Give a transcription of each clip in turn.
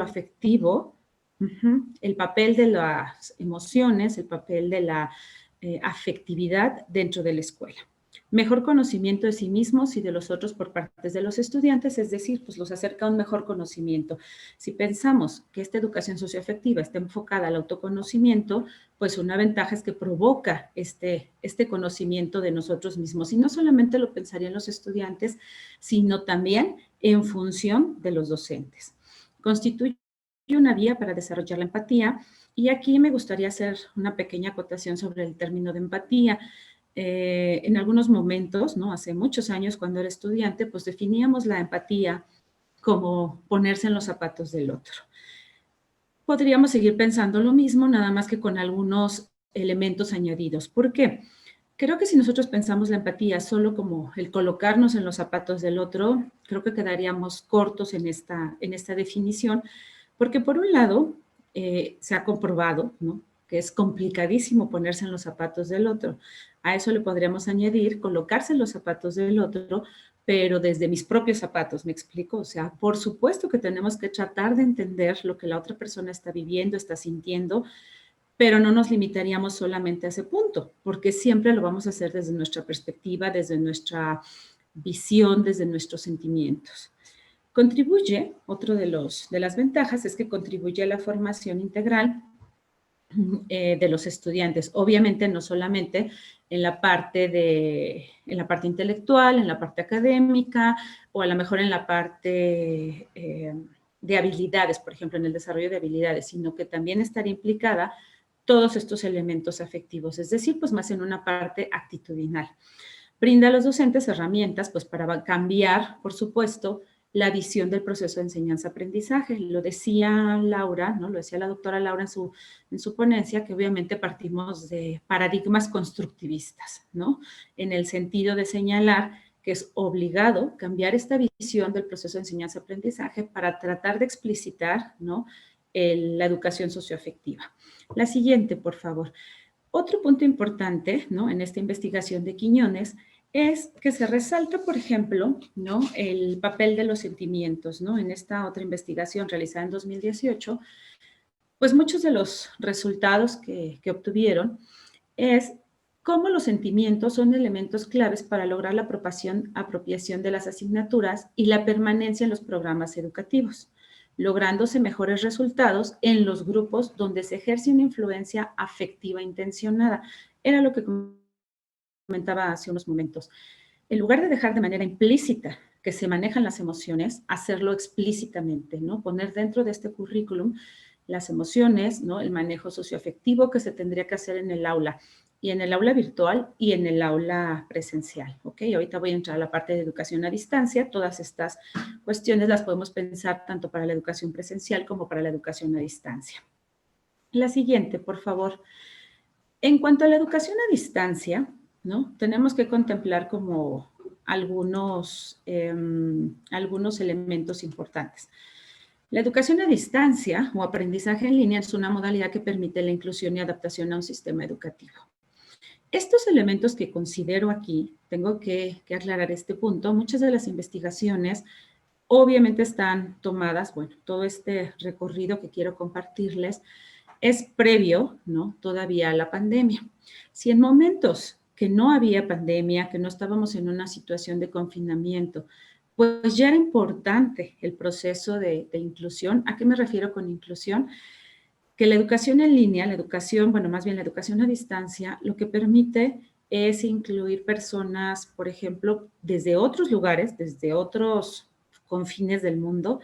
afectivo, el papel de las emociones, el papel de la afectividad dentro de la escuela. Mejor conocimiento de sí mismos y de los otros por parte de los estudiantes, es decir, pues los acerca a un mejor conocimiento. Si pensamos que esta educación socioafectiva está enfocada al autoconocimiento, pues una ventaja es que provoca este conocimiento de nosotros mismos. Y no solamente lo pensarían los estudiantes, sino también en función de los docentes. Constituye una vía para desarrollar la empatía, y aquí me gustaría hacer una pequeña acotación sobre el término de empatía. En algunos momentos, ¿no? Hace muchos años, cuando era estudiante, pues definíamos la empatía como ponerse en los zapatos del otro. Podríamos seguir pensando lo mismo, nada más que con algunos elementos añadidos. ¿Por qué? Creo que si nosotros pensamos la empatía solo como el colocarnos en los zapatos del otro, creo que quedaríamos cortos en esta definición, porque por un lado se ha comprobado, ¿no?, que es complicadísimo ponerse en los zapatos del otro. A eso le podríamos añadir colocarse en los zapatos del otro, pero desde mis propios zapatos, ¿me explico? O sea, por supuesto que tenemos que tratar de entender lo que la otra persona está viviendo, está sintiendo, pero no nos limitaríamos solamente a ese punto, porque siempre lo vamos a hacer desde nuestra perspectiva, desde nuestra visión, desde nuestros sentimientos. Contribuye, otro de las ventajas es que contribuye a la formación integral de los estudiantes. Obviamente no solamente en la parte intelectual, en la parte académica, o a lo mejor en la parte de habilidades, por ejemplo, en el desarrollo de habilidades, sino que también estaría implicada todos estos elementos afectivos, es decir, pues más en una parte actitudinal. Brinda a los docentes herramientas, pues, para cambiar, por supuesto, la visión del proceso de enseñanza-aprendizaje. Lo decía Laura, ¿no? Lo decía la doctora Laura en su ponencia, que obviamente partimos de paradigmas constructivistas, ¿no? En el sentido de señalar que es obligado cambiar esta visión del proceso de enseñanza-aprendizaje para tratar de explicitar, ¿no?, la educación socioafectiva. La siguiente, por favor. Otro punto importante, ¿no?, en esta investigación de Quiñones es que se resalta, por ejemplo, ¿no?, el papel de los sentimientos, ¿no? En esta otra investigación realizada en 2018, pues muchos de los resultados que obtuvieron es cómo los sentimientos son elementos claves para lograr la apropiación de las asignaturas y la permanencia en los programas educativos, lográndose mejores resultados en los grupos donde se ejerce una influencia afectiva intencionada. Era lo que comentaba hace unos momentos. En lugar de dejar de manera implícita que se manejan las emociones, hacerlo explícitamente, ¿no? Poner dentro de este currículum las emociones, ¿no?, el manejo socioafectivo que se tendría que hacer en el aula, y en el aula virtual y en el aula presencial, ¿ok? Ahorita voy a entrar a la parte de educación a distancia. Todas estas cuestiones las podemos pensar tanto para la educación presencial como para la educación a distancia. La siguiente, por favor. En cuanto a la educación a distancia, ¿no?, tenemos que contemplar como algunos elementos importantes. La educación a distancia o aprendizaje en línea es una modalidad que permite la inclusión y adaptación a un sistema educativo. Estos elementos que considero aquí, tengo que aclarar este punto, muchas de las investigaciones obviamente están tomadas, bueno, todo este recorrido que quiero compartirles es previo, ¿no?, todavía a la pandemia. Si en momentos que no había pandemia, que no estábamos en una situación de confinamiento, pues ya era importante el proceso de inclusión. ¿A qué me refiero con inclusión? Que la educación en línea, la educación a distancia, lo que permite es incluir personas, por ejemplo, desde otros lugares, desde otros confines del mundo,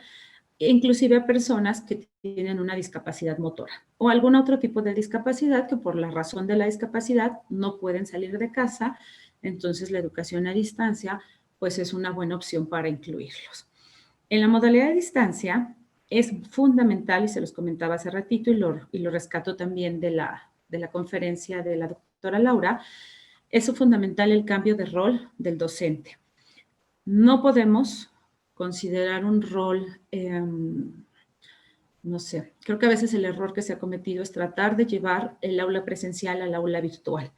inclusive a personas que tienen una discapacidad motora o algún otro tipo de discapacidad que por la razón de la discapacidad no pueden salir de casa. Entonces, la educación a distancia, pues es una buena opción para incluirlos. En la modalidad de distancia es fundamental, y se los comentaba hace ratito, y lo rescato también de la conferencia de la doctora Laura, es fundamental el cambio de rol del docente. No podemos considerar un rol, no sé, creo que a veces el error que se ha cometido es tratar de llevar el aula presencial al aula virtual.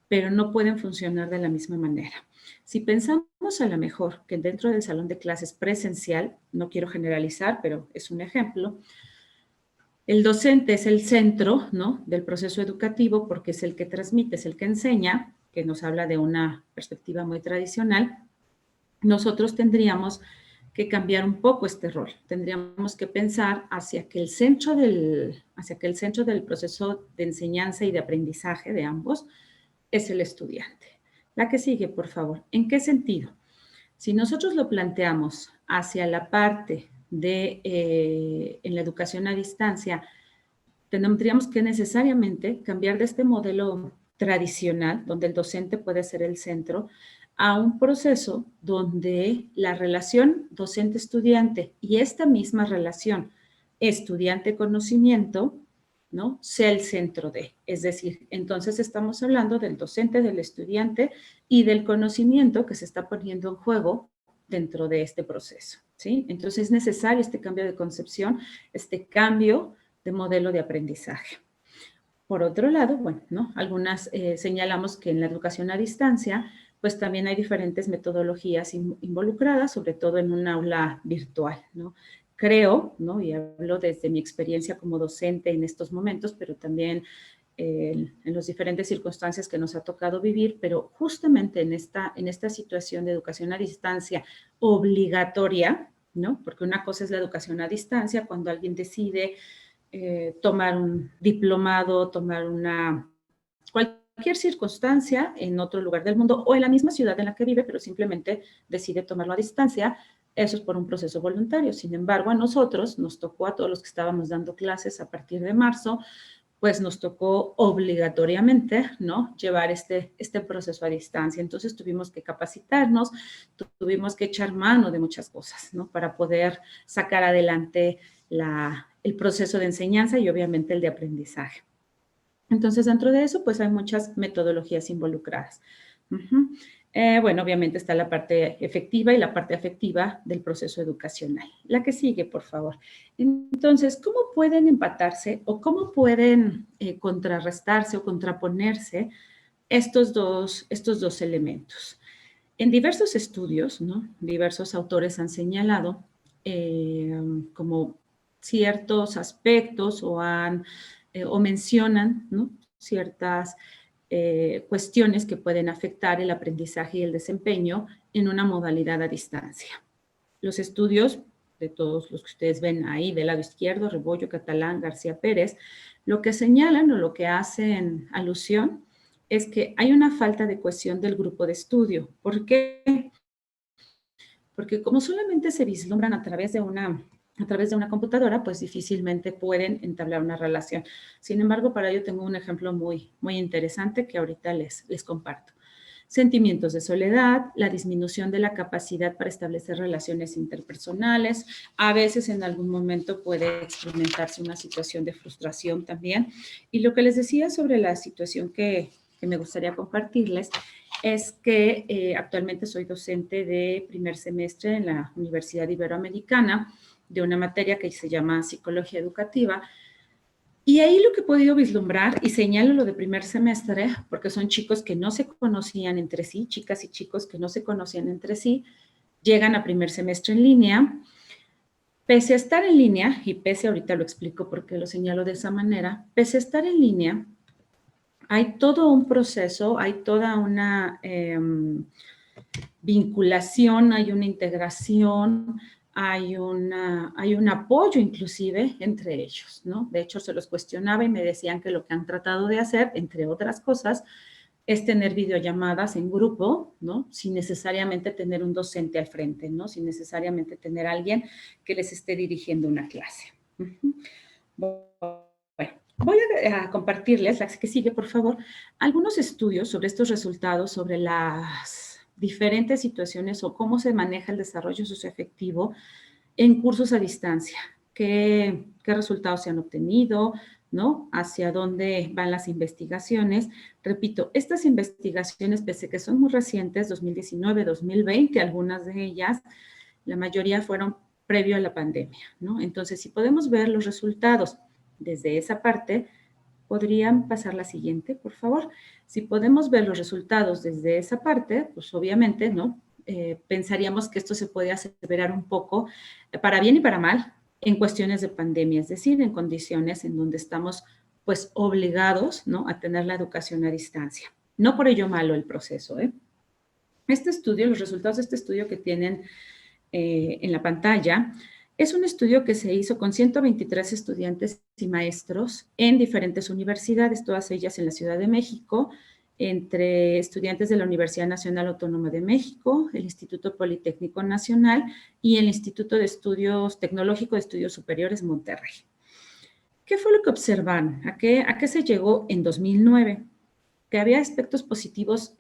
pero no pueden funcionar de la misma manera. Si pensamos a lo mejor que dentro del salón de clases presencial, no quiero generalizar, pero es un ejemplo, el docente es el centro, ¿no?, del proceso educativo porque es el que transmite, es el que enseña, que nos habla de una perspectiva muy tradicional. Nosotros tendríamos que cambiar un poco este rol. Tendríamos que pensar hacia que el centro del proceso de enseñanza y de aprendizaje de ambos es el estudiante. La que sigue, por favor. ¿En qué sentido? Si nosotros lo planteamos hacia la parte de, en la educación a distancia, tendríamos que necesariamente cambiar de este modelo tradicional, donde el docente puede ser el centro, a un proceso donde la relación docente-estudiante y esta misma relación estudiante-conocimiento, ¿no?, sea el centro de. Es decir, entonces estamos hablando del docente, del estudiante y del conocimiento que se está poniendo en juego dentro de este proceso, ¿sí? Entonces es necesario este cambio de concepción, este cambio de modelo de aprendizaje. Por otro lado, bueno, ¿no?, algunas señalamos que en la educación a distancia, pues también hay diferentes metodologías involucradas, sobre todo en un aula virtual, ¿no? Creo, ¿no?, y hablo desde mi experiencia como docente en estos momentos, pero también en las diferentes circunstancias que nos ha tocado vivir, pero justamente en esta situación de educación a distancia obligatoria, ¿no?, porque una cosa es la educación a distancia, cuando alguien decide tomar un diplomado, tomar cualquier circunstancia en otro lugar del mundo o en la misma ciudad en la que vive, pero simplemente decide tomarlo a distancia. Eso es por un proceso voluntario. Sin embargo, a nosotros nos tocó, a todos los que estábamos dando clases a partir de marzo, pues nos tocó obligatoriamente, ¿no?, llevar este proceso a distancia. Entonces tuvimos que capacitarnos, tuvimos que echar mano de muchas cosas, ¿no?, para poder sacar adelante el proceso de enseñanza y obviamente el de aprendizaje. Entonces, dentro de eso, pues hay muchas metodologías involucradas. Uh-huh. Bueno, obviamente está la parte efectiva y la parte afectiva del proceso educacional. La que sigue, por favor. Entonces, ¿cómo pueden empatarse o cómo pueden contrarrestarse o contraponerse estos dos elementos? En diversos estudios, ¿no?, diversos autores han señalado como ciertos aspectos o mencionan, ¿no?, ciertas cuestiones que pueden afectar el aprendizaje y el desempeño en una modalidad a distancia. Los estudios de todos los que ustedes ven ahí del lado izquierdo, Rebollo, Catalán, García Pérez, lo que señalan o lo que hacen alusión es que hay una falta de cohesión del grupo de estudio. ¿Por qué? Porque como solamente se vislumbran a través de una computadora, pues difícilmente pueden entablar una relación. Sin embargo, para ello tengo un ejemplo muy, muy interesante que ahorita les comparto. Sentimientos de soledad, la disminución de la capacidad para establecer relaciones interpersonales, a veces en algún momento puede experimentarse una situación de frustración también. Y lo que les decía sobre la situación que me gustaría compartirles es que actualmente soy docente de primer semestre en la Universidad Iberoamericana de una materia que se llama Psicología Educativa. Y ahí lo que he podido vislumbrar, y señalo lo de primer semestre, porque son chicos que no se conocían entre sí, chicas y chicos que no se conocían entre sí, llegan a primer semestre en línea. Pese a estar en línea, y ahorita lo explico porque lo señalo de esa manera, pese a estar en línea, hay todo un proceso, hay toda una vinculación, hay una integración, hay un apoyo inclusive entre ellos, ¿no? De hecho, se los cuestionaba y me decían que lo que han tratado de hacer, entre otras cosas, es tener videollamadas en grupo, ¿no?, sin necesariamente tener un docente al frente, ¿no?, sin necesariamente tener a alguien que les esté dirigiendo una clase. Uh-huh. Bueno, voy a compartirles, la que sigue, por favor, algunos estudios sobre estos resultados, sobre las diferentes situaciones o cómo se maneja el desarrollo socioafectivo en cursos a distancia. ¿Qué resultados se han obtenido? ¿No? ¿Hacia dónde van las investigaciones? Repito, estas investigaciones, pese a que son muy recientes, 2019, 2020, algunas de ellas, la mayoría fueron previo a la pandemia, ¿no? Entonces, si podemos ver los resultados desde esa parte, ¿Podrían pasar la siguiente, por favor? Si podemos ver los resultados desde esa parte, pues obviamente, ¿no? Pensaríamos que esto se puede aseverar un poco, para bien y para mal, en cuestiones de pandemia, es decir, en condiciones en donde estamos pues obligados, ¿no?, a tener la educación a distancia. No por ello malo el proceso, ¿eh? Este estudio, los resultados de este estudio que tienen en la pantalla, es un estudio que se hizo con 123 estudiantes y maestros en diferentes universidades, todas ellas en la Ciudad de México, entre estudiantes de la Universidad Nacional Autónoma de México, el Instituto Politécnico Nacional y el Instituto de Estudios Tecnológico de Estudios Superiores Monterrey. ¿Qué fue lo que observaron? ¿A qué se llegó en 2009? Que había aspectos positivos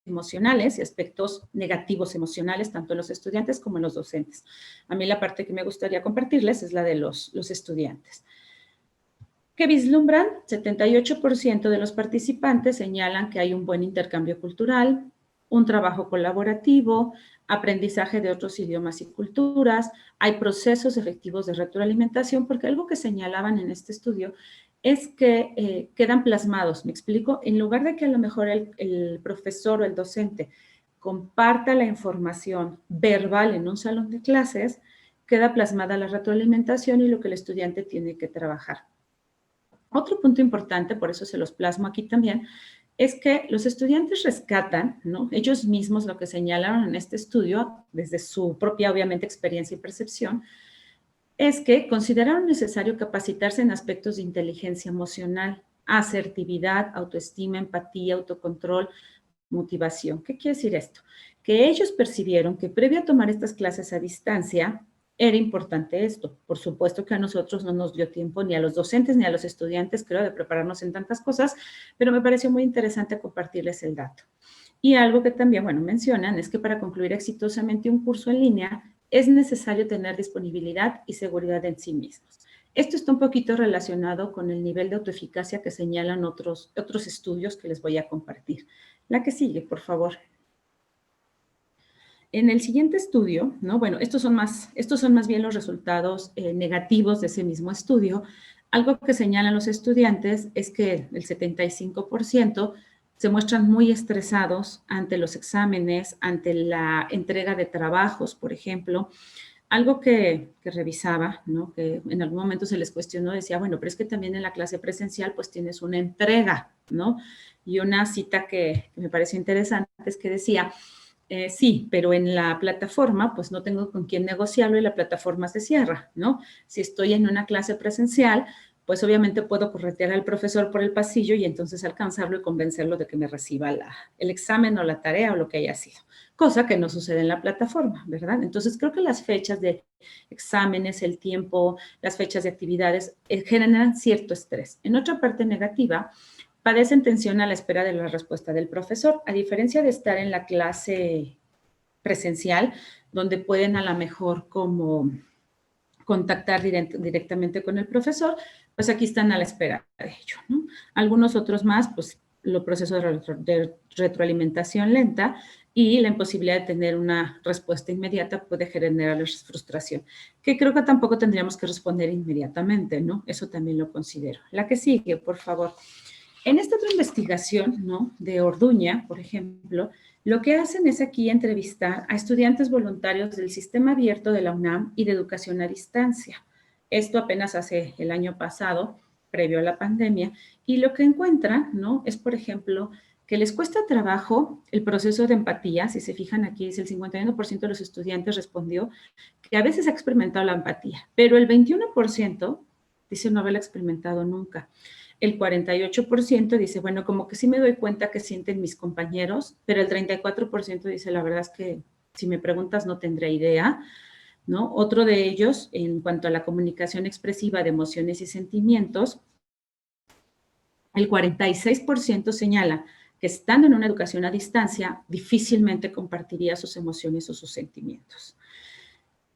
emocionales y aspectos negativos emocionales, tanto en los estudiantes como en los docentes. A mí la parte que me gustaría compartirles es la de los estudiantes. ¿Qué vislumbran? 78% de los participantes señalan que hay un buen intercambio cultural, un trabajo colaborativo, aprendizaje de otros idiomas y culturas, hay procesos efectivos de retroalimentación, porque algo que señalaban en este estudio es que quedan plasmados, ¿me explico? En lugar de que a lo mejor el profesor o el docente comparta la información verbal en un salón de clases, queda plasmada la retroalimentación y lo que el estudiante tiene que trabajar. Otro punto importante, por eso se los plasmo aquí también, es que los estudiantes rescatan, ¿no?, ellos mismos lo que señalaron en este estudio, desde su propia, obviamente, experiencia y percepción, es que consideraron necesario capacitarse en aspectos de inteligencia emocional, asertividad, autoestima, empatía, autocontrol, motivación. ¿Qué quiere decir esto? Que ellos percibieron que previo a tomar estas clases a distancia, era importante esto. Por supuesto que a nosotros no nos dio tiempo, ni a los docentes ni a los estudiantes, creo, de prepararnos en tantas cosas, pero me pareció muy interesante compartirles el dato. Y algo que también, bueno, mencionan es que para concluir exitosamente un curso en línea es necesario tener disponibilidad y seguridad en sí mismos. Esto está un poquito relacionado con el nivel de autoeficacia que señalan otros estudios que les voy a compartir. La que sigue, por favor. En el siguiente estudio, ¿no? Bueno, estos son más bien los resultados negativos de ese mismo estudio. Algo que señalan los estudiantes es que el 75% se muestran muy estresados ante los exámenes, ante la entrega de trabajos, por ejemplo. Algo que revisaba, ¿no?, que en algún momento se les cuestionó, decía, bueno, pero es que también en la clase presencial pues tienes una entrega, ¿no? Y una cita que me pareció interesante es que decía, sí, pero en la plataforma, pues no tengo con quién negociarlo y la plataforma se cierra, ¿no? Si estoy en una clase presencial, pues obviamente puedo corretear al profesor por el pasillo y entonces alcanzarlo y convencerlo de que me reciba el examen o la tarea o lo que haya sido, cosa que no sucede en la plataforma, ¿verdad? Entonces creo que las fechas de exámenes, el tiempo, las fechas de actividades generan cierto estrés. En otra parte negativa, padecen tensión a la espera de la respuesta del profesor, a diferencia de estar en la clase presencial, donde pueden a lo mejor como contactar directamente con el profesor, pues aquí están a la espera de ello, ¿no? Algunos otros más, pues los procesos de retroalimentación lenta y la imposibilidad de tener una respuesta inmediata puede generarles frustración, que creo que tampoco tendríamos que responder inmediatamente, ¿no? Eso también lo considero. La que sigue, por favor. En esta otra investigación, ¿no?, de Orduña, por ejemplo, lo que hacen es aquí entrevistar a estudiantes voluntarios del Sistema Abierto de la UNAM y de Educación a Distancia. Esto apenas hace el año pasado, previo a la pandemia, y lo que encuentran, ¿no?, es, por ejemplo, que les cuesta trabajo el proceso de empatía. Si se fijan aquí, es el 51% de los estudiantes respondió que a veces ha experimentado la empatía, pero el 21% dice no haberla experimentado nunca. El 48% dice, bueno, como que sí me doy cuenta que sienten mis compañeros, pero el 34% dice, la verdad es que si me preguntas no tendré idea, ¿no? Otro de ellos, en cuanto a la comunicación expresiva de emociones y sentimientos, el 46% señala que estando en una educación a distancia, difícilmente compartiría sus emociones o sus sentimientos.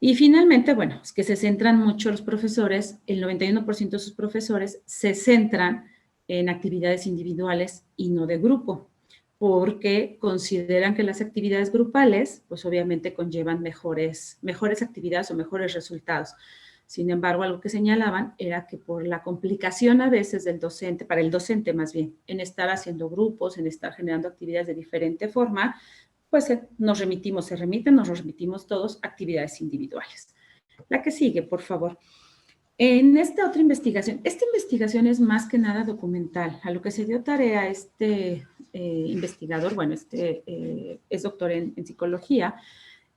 Y finalmente, bueno, es que se centran mucho los profesores, el 91% de sus profesores se centran en actividades individuales y no de grupo, porque consideran que las actividades grupales, pues obviamente conllevan mejores actividades o mejores resultados. Sin embargo, algo que señalaban era que por la complicación a veces del docente, para el docente más bien, en estar haciendo grupos, en estar generando actividades de diferente forma, pues nos remitimos todos a actividades individuales. La que sigue, por favor. En esta otra investigación, esta investigación es más que nada documental. A lo que se dio tarea este investigador, bueno, es doctor en psicología.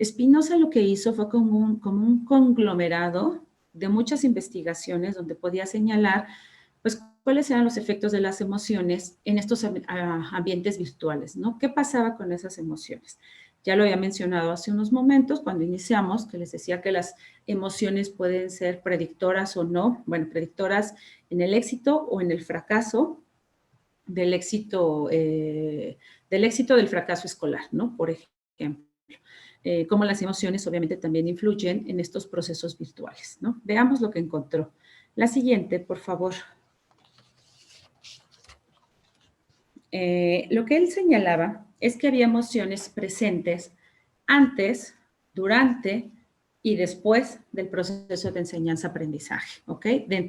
Spinoza lo que hizo fue como un conglomerado de muchas investigaciones donde podía señalar, pues, cuáles eran los efectos de las emociones en estos ambientes virtuales, ¿no? ¿Qué pasaba con esas emociones? Ya lo había mencionado hace unos momentos cuando iniciamos, que les decía que las emociones pueden ser predictoras o no, bueno, predictoras en el éxito o en el fracaso del éxito del fracaso escolar, ¿no? Por ejemplo, cómo las emociones obviamente también influyen en estos procesos virtuales, ¿no? Veamos lo que encontró. La siguiente, por favor. Lo que él señalaba es que había emociones presentes antes, durante y después del proceso de enseñanza-aprendizaje, ¿ok?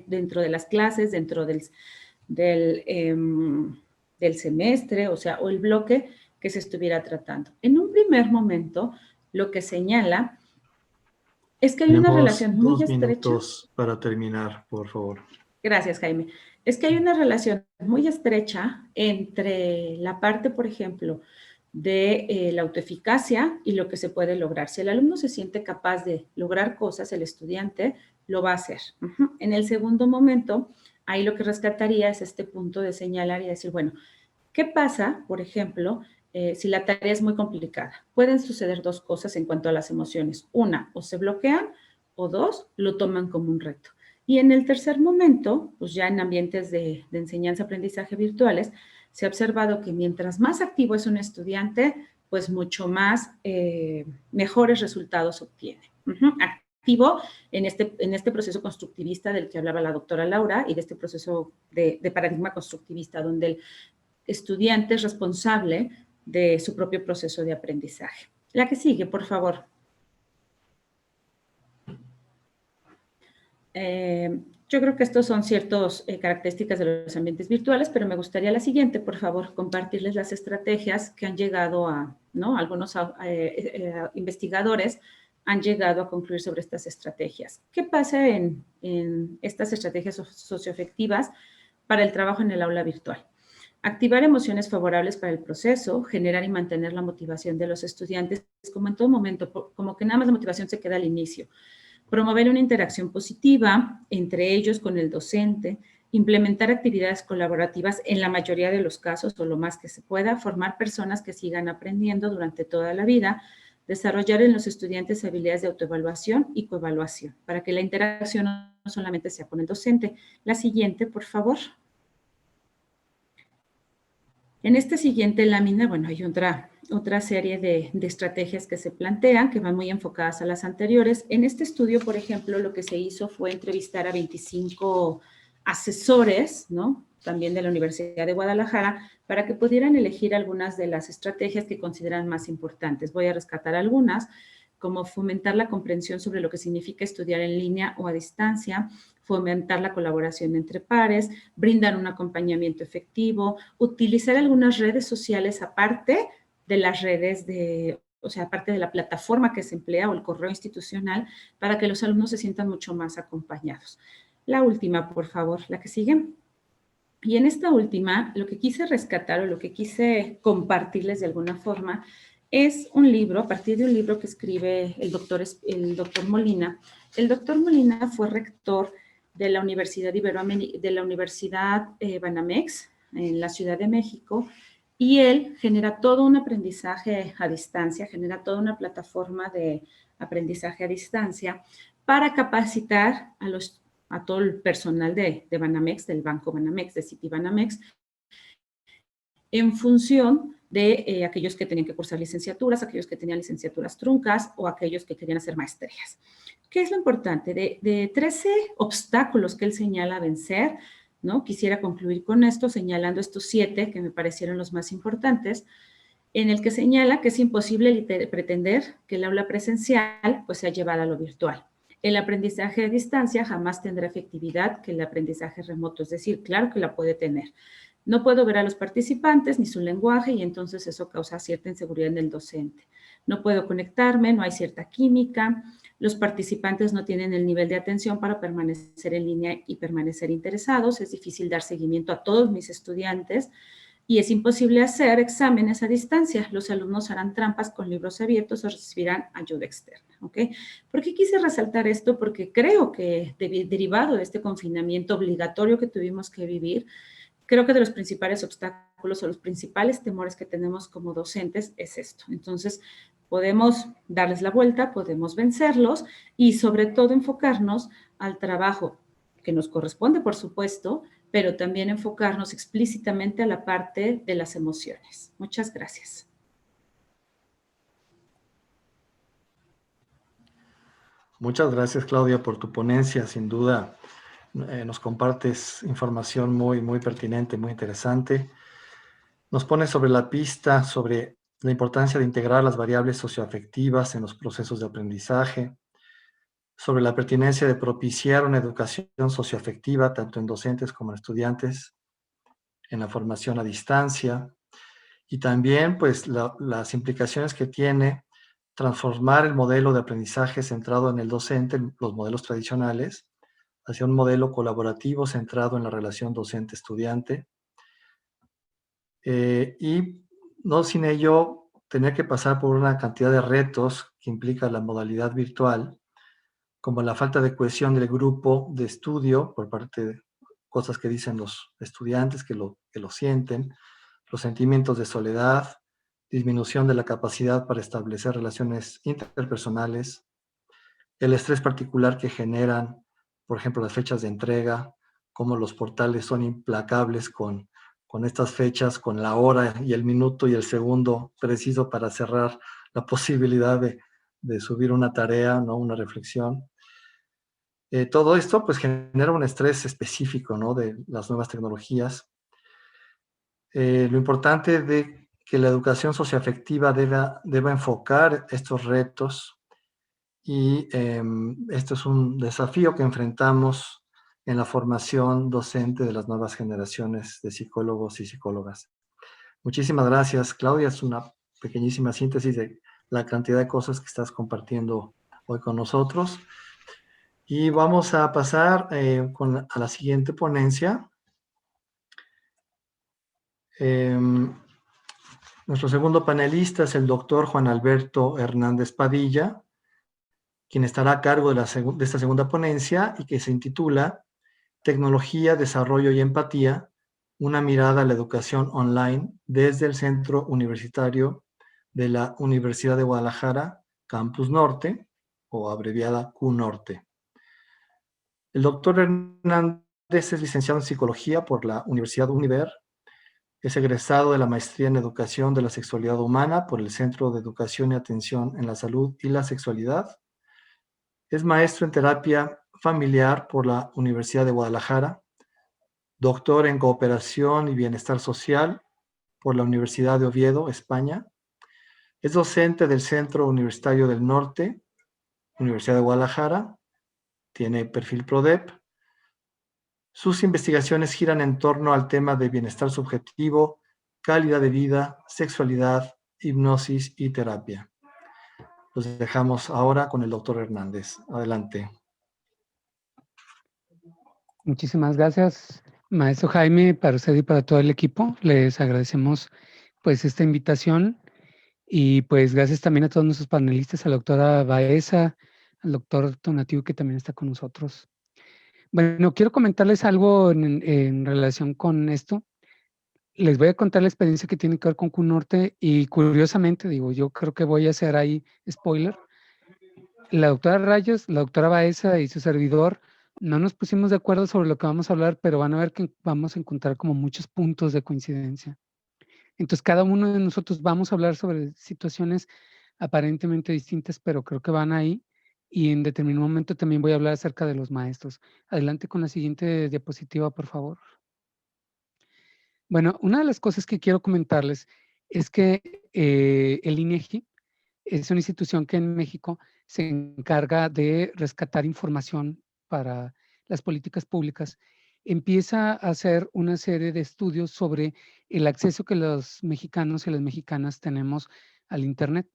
Dentro de las clases, dentro del semestre, o sea, o el bloque que se estuviera tratando. En un primer momento, lo que señala es que hay una Tenemos relación muy 2 estrecha. minutos para terminar, por favor. Gracias, Jaime. Es que hay una relación muy estrecha entre la parte, por ejemplo, de la autoeficacia y lo que se puede lograr. Si el alumno se siente capaz de lograr cosas, el estudiante lo va a hacer. En el segundo momento, ahí lo que rescataría es este punto de señalar y decir, bueno, ¿qué pasa, por ejemplo, si la tarea es muy complicada? Pueden suceder dos cosas en cuanto a las emociones. Una, o se bloquean, o dos, lo toman como un reto. Y en el tercer momento, pues ya en ambientes de enseñanza-aprendizaje virtuales, se ha observado que mientras más activo es un estudiante, pues mucho más mejores resultados obtiene. Activo en este proceso constructivista del que hablaba la doctora Laura y de este proceso de paradigma constructivista, donde el estudiante es responsable de su propio proceso de aprendizaje. La que sigue, por favor. Yo creo que estos son ciertas características de los ambientes virtuales, pero me gustaría la siguiente, por favor, compartirles las estrategias que han llegado a, ¿no? Algunos investigadores han llegado a concluir sobre estas estrategias. ¿Qué pasa en estas estrategias socioafectivas para el trabajo en el aula virtual? Activar emociones favorables para el proceso, generar y mantener la motivación de los estudiantes, como en todo momento, como que nada más la motivación se queda al inicio. Promover una interacción positiva entre ellos con el docente, implementar actividades colaborativas en la mayoría de los casos o lo más que se pueda, formar personas que sigan aprendiendo durante toda la vida, desarrollar en los estudiantes habilidades de autoevaluación y coevaluación, para que la interacción no solamente sea con el docente. La siguiente, por favor. En esta siguiente lámina, bueno, hay otra serie de estrategias que se plantean, que van muy enfocadas a las anteriores. En este estudio, por ejemplo, lo que se hizo fue entrevistar a 25 asesores, ¿no? También de la Universidad de Guadalajara, para que pudieran elegir algunas de las estrategias que consideran más importantes. Voy a rescatar algunas, como fomentar la comprensión sobre lo que significa estudiar en línea o a distancia, fomentar la colaboración entre pares, brindar un acompañamiento efectivo, utilizar algunas redes sociales aparte de las redes o sea, aparte de la plataforma que se emplea o el correo institucional, para que los alumnos se sientan mucho más acompañados. La última, por favor, la que sigue. Y en esta última, lo que quise rescatar o lo que quise compartirles de alguna forma es un libro, a partir de un libro que escribe el doctor Molina. El doctor Molina fue rector de la Universidad Banamex en la Ciudad de México, y él genera todo un aprendizaje a distancia, genera toda una plataforma de aprendizaje a distancia para capacitar a todo el personal de Banamex, del Banco Banamex, de Citibanamex, en función de aquellos que tenían que cursar licenciaturas, aquellos que tenían licenciaturas truncas o aquellos que querían hacer maestrías. ¿Qué es lo importante? De 13 obstáculos que él señala vencer, ¿no? Quisiera concluir con esto, señalando estos 7 que me parecieron los más importantes, en el que señala que es imposible pretender que el aula presencial pues sea llevada a lo virtual. El aprendizaje a distancia jamás tendrá efectividad que el aprendizaje remoto, es decir, claro que la puede tener. No puedo ver a los participantes ni su lenguaje y entonces eso causa cierta inseguridad en el docente. No puedo conectarme, no hay cierta química, los participantes no tienen el nivel de atención para permanecer en línea y permanecer interesados, es difícil dar seguimiento a todos mis estudiantes y es imposible hacer exámenes a distancia. Los alumnos harán trampas con libros abiertos o recibirán ayuda externa, ¿ok? ¿Por qué quise resaltar esto? Porque creo que derivado de este confinamiento obligatorio que tuvimos que vivir, creo que de los principales obstáculos o los principales temores que tenemos como docentes es esto. Entonces, podemos darles la vuelta, podemos vencerlos y sobre todo enfocarnos al trabajo que nos corresponde, por supuesto, pero también enfocarnos explícitamente a la parte de las emociones. Muchas gracias. Muchas gracias, Claudia, por tu ponencia. Sin duda, nos compartes información muy, muy pertinente, muy interesante. Nos pones sobre la pista sobre la importancia de integrar las variables socioafectivas en los procesos de aprendizaje, sobre la pertinencia de propiciar una educación socioafectiva tanto en docentes como en estudiantes, en la formación a distancia, y también pues las implicaciones que tiene transformar el modelo de aprendizaje centrado en el docente, los modelos tradicionales, hacia un modelo colaborativo centrado en la relación docente-estudiante, y no sin ello tener que pasar por una cantidad de retos que implica la modalidad virtual, como la falta de cohesión del grupo de estudio por parte de cosas que dicen los estudiantes que lo sienten, los sentimientos de soledad, disminución de la capacidad para establecer relaciones interpersonales, el estrés particular que generan, por ejemplo, las fechas de entrega, cómo los portales son implacables con estas fechas, con la hora y el minuto y el segundo preciso para cerrar la posibilidad de subir una tarea, ¿no? Una reflexión. Todo esto pues genera un estrés específico, ¿no? De las nuevas tecnologías. Lo importante de que la educación socioafectiva deba enfocar estos retos y esto es un desafío que enfrentamos en la formación docente de las nuevas generaciones de psicólogos y psicólogas. Muchísimas gracias, Claudia. Es una pequeñísima síntesis de la cantidad de cosas que estás compartiendo hoy con nosotros. Y vamos a pasar a la siguiente ponencia. Nuestro segundo panelista es el doctor Juan Alberto Hernández Padilla, quien estará a cargo de esta segunda ponencia y que se intitula Tecnología, Desarrollo y Empatía, una mirada a la educación online desde el Centro Universitario de la Universidad de Guadalajara, Campus Norte, o abreviada QNorte. El doctor Hernández es licenciado en Psicología por la Universidad Univer, es egresado de la Maestría en Educación de la Sexualidad Humana por el Centro de Educación y Atención en la Salud y la Sexualidad, es maestro en Terapia Familiar por la Universidad de Guadalajara, doctor en Cooperación y Bienestar Social por la Universidad de Oviedo, España, es docente del Centro Universitario del Norte, Universidad de Guadalajara, tiene perfil PRODEP. Sus investigaciones giran en torno al tema de bienestar subjetivo, calidad de vida, sexualidad, hipnosis y terapia. Los dejamos ahora con el doctor Hernández. Adelante. Muchísimas gracias, maestro Jaime, para usted y para todo el equipo. Les agradecemos pues esta invitación y pues gracias también a todos nuestros panelistas, a la doctora Baeza, al doctor Tonatiuh que también está con nosotros. Bueno, quiero comentarles algo en relación con esto. Les voy a contar la experiencia que tiene que ver con QNorte y curiosamente, digo, yo creo que voy a hacer ahí spoiler. La doctora Rayos, la doctora Baeza y su servidor no nos pusimos de acuerdo sobre lo que vamos a hablar, pero van a ver que vamos a encontrar como muchos puntos de coincidencia. Entonces, cada uno de nosotros vamos a hablar sobre situaciones aparentemente distintas, pero creo que van ahí. Y en determinado momento también voy a hablar acerca de los maestros. Adelante con la siguiente diapositiva, por favor. Bueno, una de las cosas que quiero comentarles es que el INEGI es una institución que en México se encarga de rescatar información para las políticas públicas, empieza a hacer una serie de estudios sobre el acceso que los mexicanos y las mexicanas tenemos al Internet.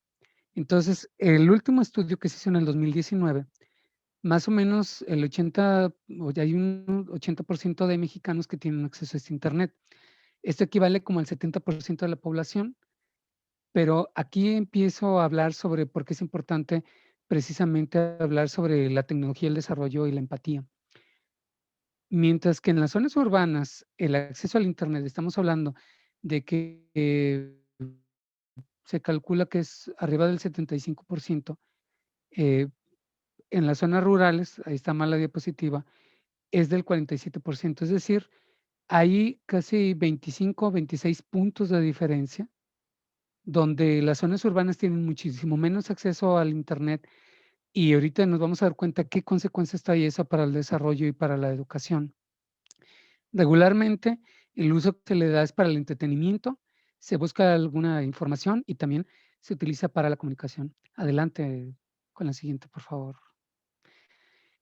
Entonces, el último estudio que se hizo en el 2019, más o menos el 80, o ya hay un 80% de mexicanos que tienen acceso a este Internet. Esto equivale como al 70% de la población, pero aquí empiezo a hablar sobre por qué es importante precisamente hablar sobre la tecnología, el desarrollo y la empatía. Mientras que en las zonas urbanas, el acceso al Internet, estamos hablando de que se calcula que es arriba del 75%, eh, en las zonas rurales, ahí está mal la diapositiva, es del 47%. Es decir, hay casi 25, 26 puntos de diferencia, donde las zonas urbanas tienen muchísimo menos acceso al Internet y ahorita nos vamos a dar cuenta qué consecuencias trae eso para el desarrollo y para la educación. Regularmente, el uso que se le da es para el entretenimiento, se busca alguna información y también se utiliza para la comunicación. Adelante con la siguiente, por favor.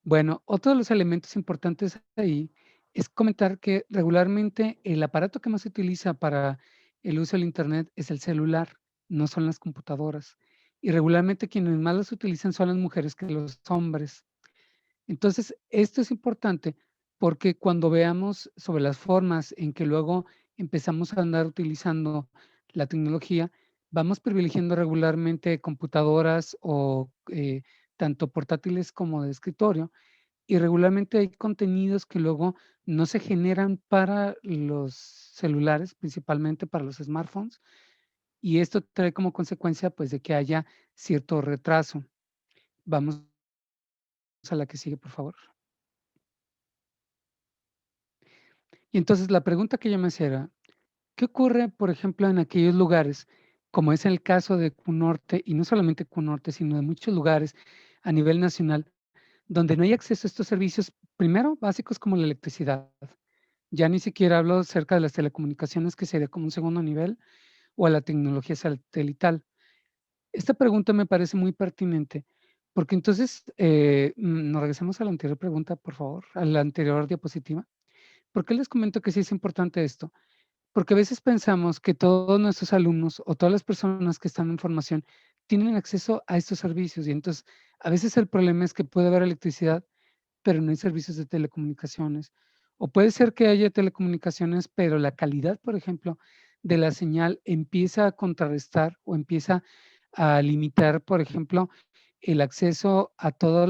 Bueno, otro de los elementos importantes ahí es comentar que regularmente el aparato que más se utiliza para el uso del Internet es el celular, no son las computadoras. Y regularmente quienes más las utilizan son las mujeres que los hombres. Entonces, esto es importante porque cuando veamos sobre las formas en que luego empezamos a andar utilizando la tecnología, vamos privilegiando regularmente computadoras o tanto portátiles como de escritorio, y regularmente hay contenidos que luego no se generan para los celulares, principalmente para los smartphones, y esto trae como consecuencia pues de que haya cierto retraso. Vamos a la que sigue, por favor. Y entonces la pregunta que yo me hacía era, ¿qué ocurre, por ejemplo, en aquellos lugares, como es el caso de Cunorte, y no solamente Cunorte, sino de muchos lugares a nivel nacional, donde no hay acceso a estos servicios, primero, básicos como la electricidad? Ya ni siquiera hablo acerca de las telecomunicaciones, que sería como un segundo nivel, o a la tecnología satelital. Esta pregunta me parece muy pertinente, porque entonces, nos regresamos a la anterior pregunta, por favor, a la anterior diapositiva. ¿Por qué les comento que sí es importante esto? Porque a veces pensamos que todos nuestros alumnos o todas las personas que están en formación tienen acceso a estos servicios y entonces a veces el problema es que puede haber electricidad, pero no hay servicios de telecomunicaciones. O puede ser que haya telecomunicaciones, pero la calidad, por ejemplo, de la señal empieza a contrarrestar o empieza a limitar, por ejemplo, el acceso a todo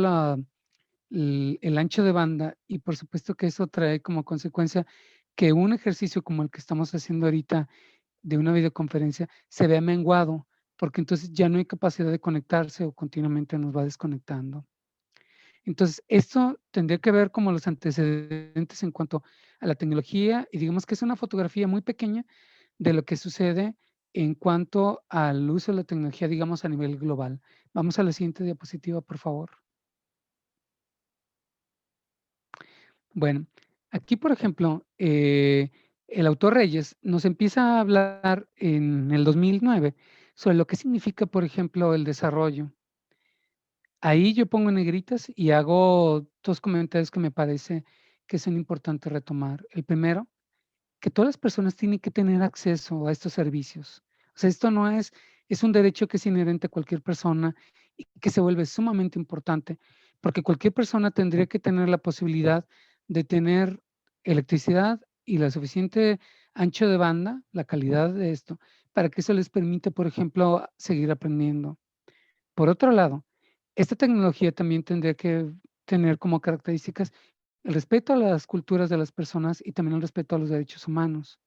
el ancho de banda, y por supuesto que eso trae como consecuencia que un ejercicio como el que estamos haciendo ahorita de una videoconferencia se vea menguado, porque entonces ya no hay capacidad de conectarse o continuamente nos va desconectando. Entonces, esto tendría que ver como los antecedentes en cuanto a la tecnología, y digamos que es una fotografía muy pequeña de lo que sucede en cuanto al uso de la tecnología, digamos, a nivel global. Vamos a la siguiente diapositiva, por favor. Bueno, aquí, por ejemplo, el autor Reyes nos empieza a hablar en el 2009 sobre lo que significa, por ejemplo, el desarrollo. Ahí yo pongo en negritas y hago 2 comentarios que me parece que son importantes retomar. El primero, que todas las personas tienen que tener acceso a estos servicios. O sea, esto no es un derecho que es inherente a cualquier persona y que se vuelve sumamente importante, porque cualquier persona tendría que tener la posibilidad de tener electricidad y la suficiente ancho de banda, la calidad de esto, para que eso les permita, por ejemplo, seguir aprendiendo. Por otro lado, esta tecnología también tendría que tener como características el respeto a las culturas de las personas y también el respeto a los derechos humanos.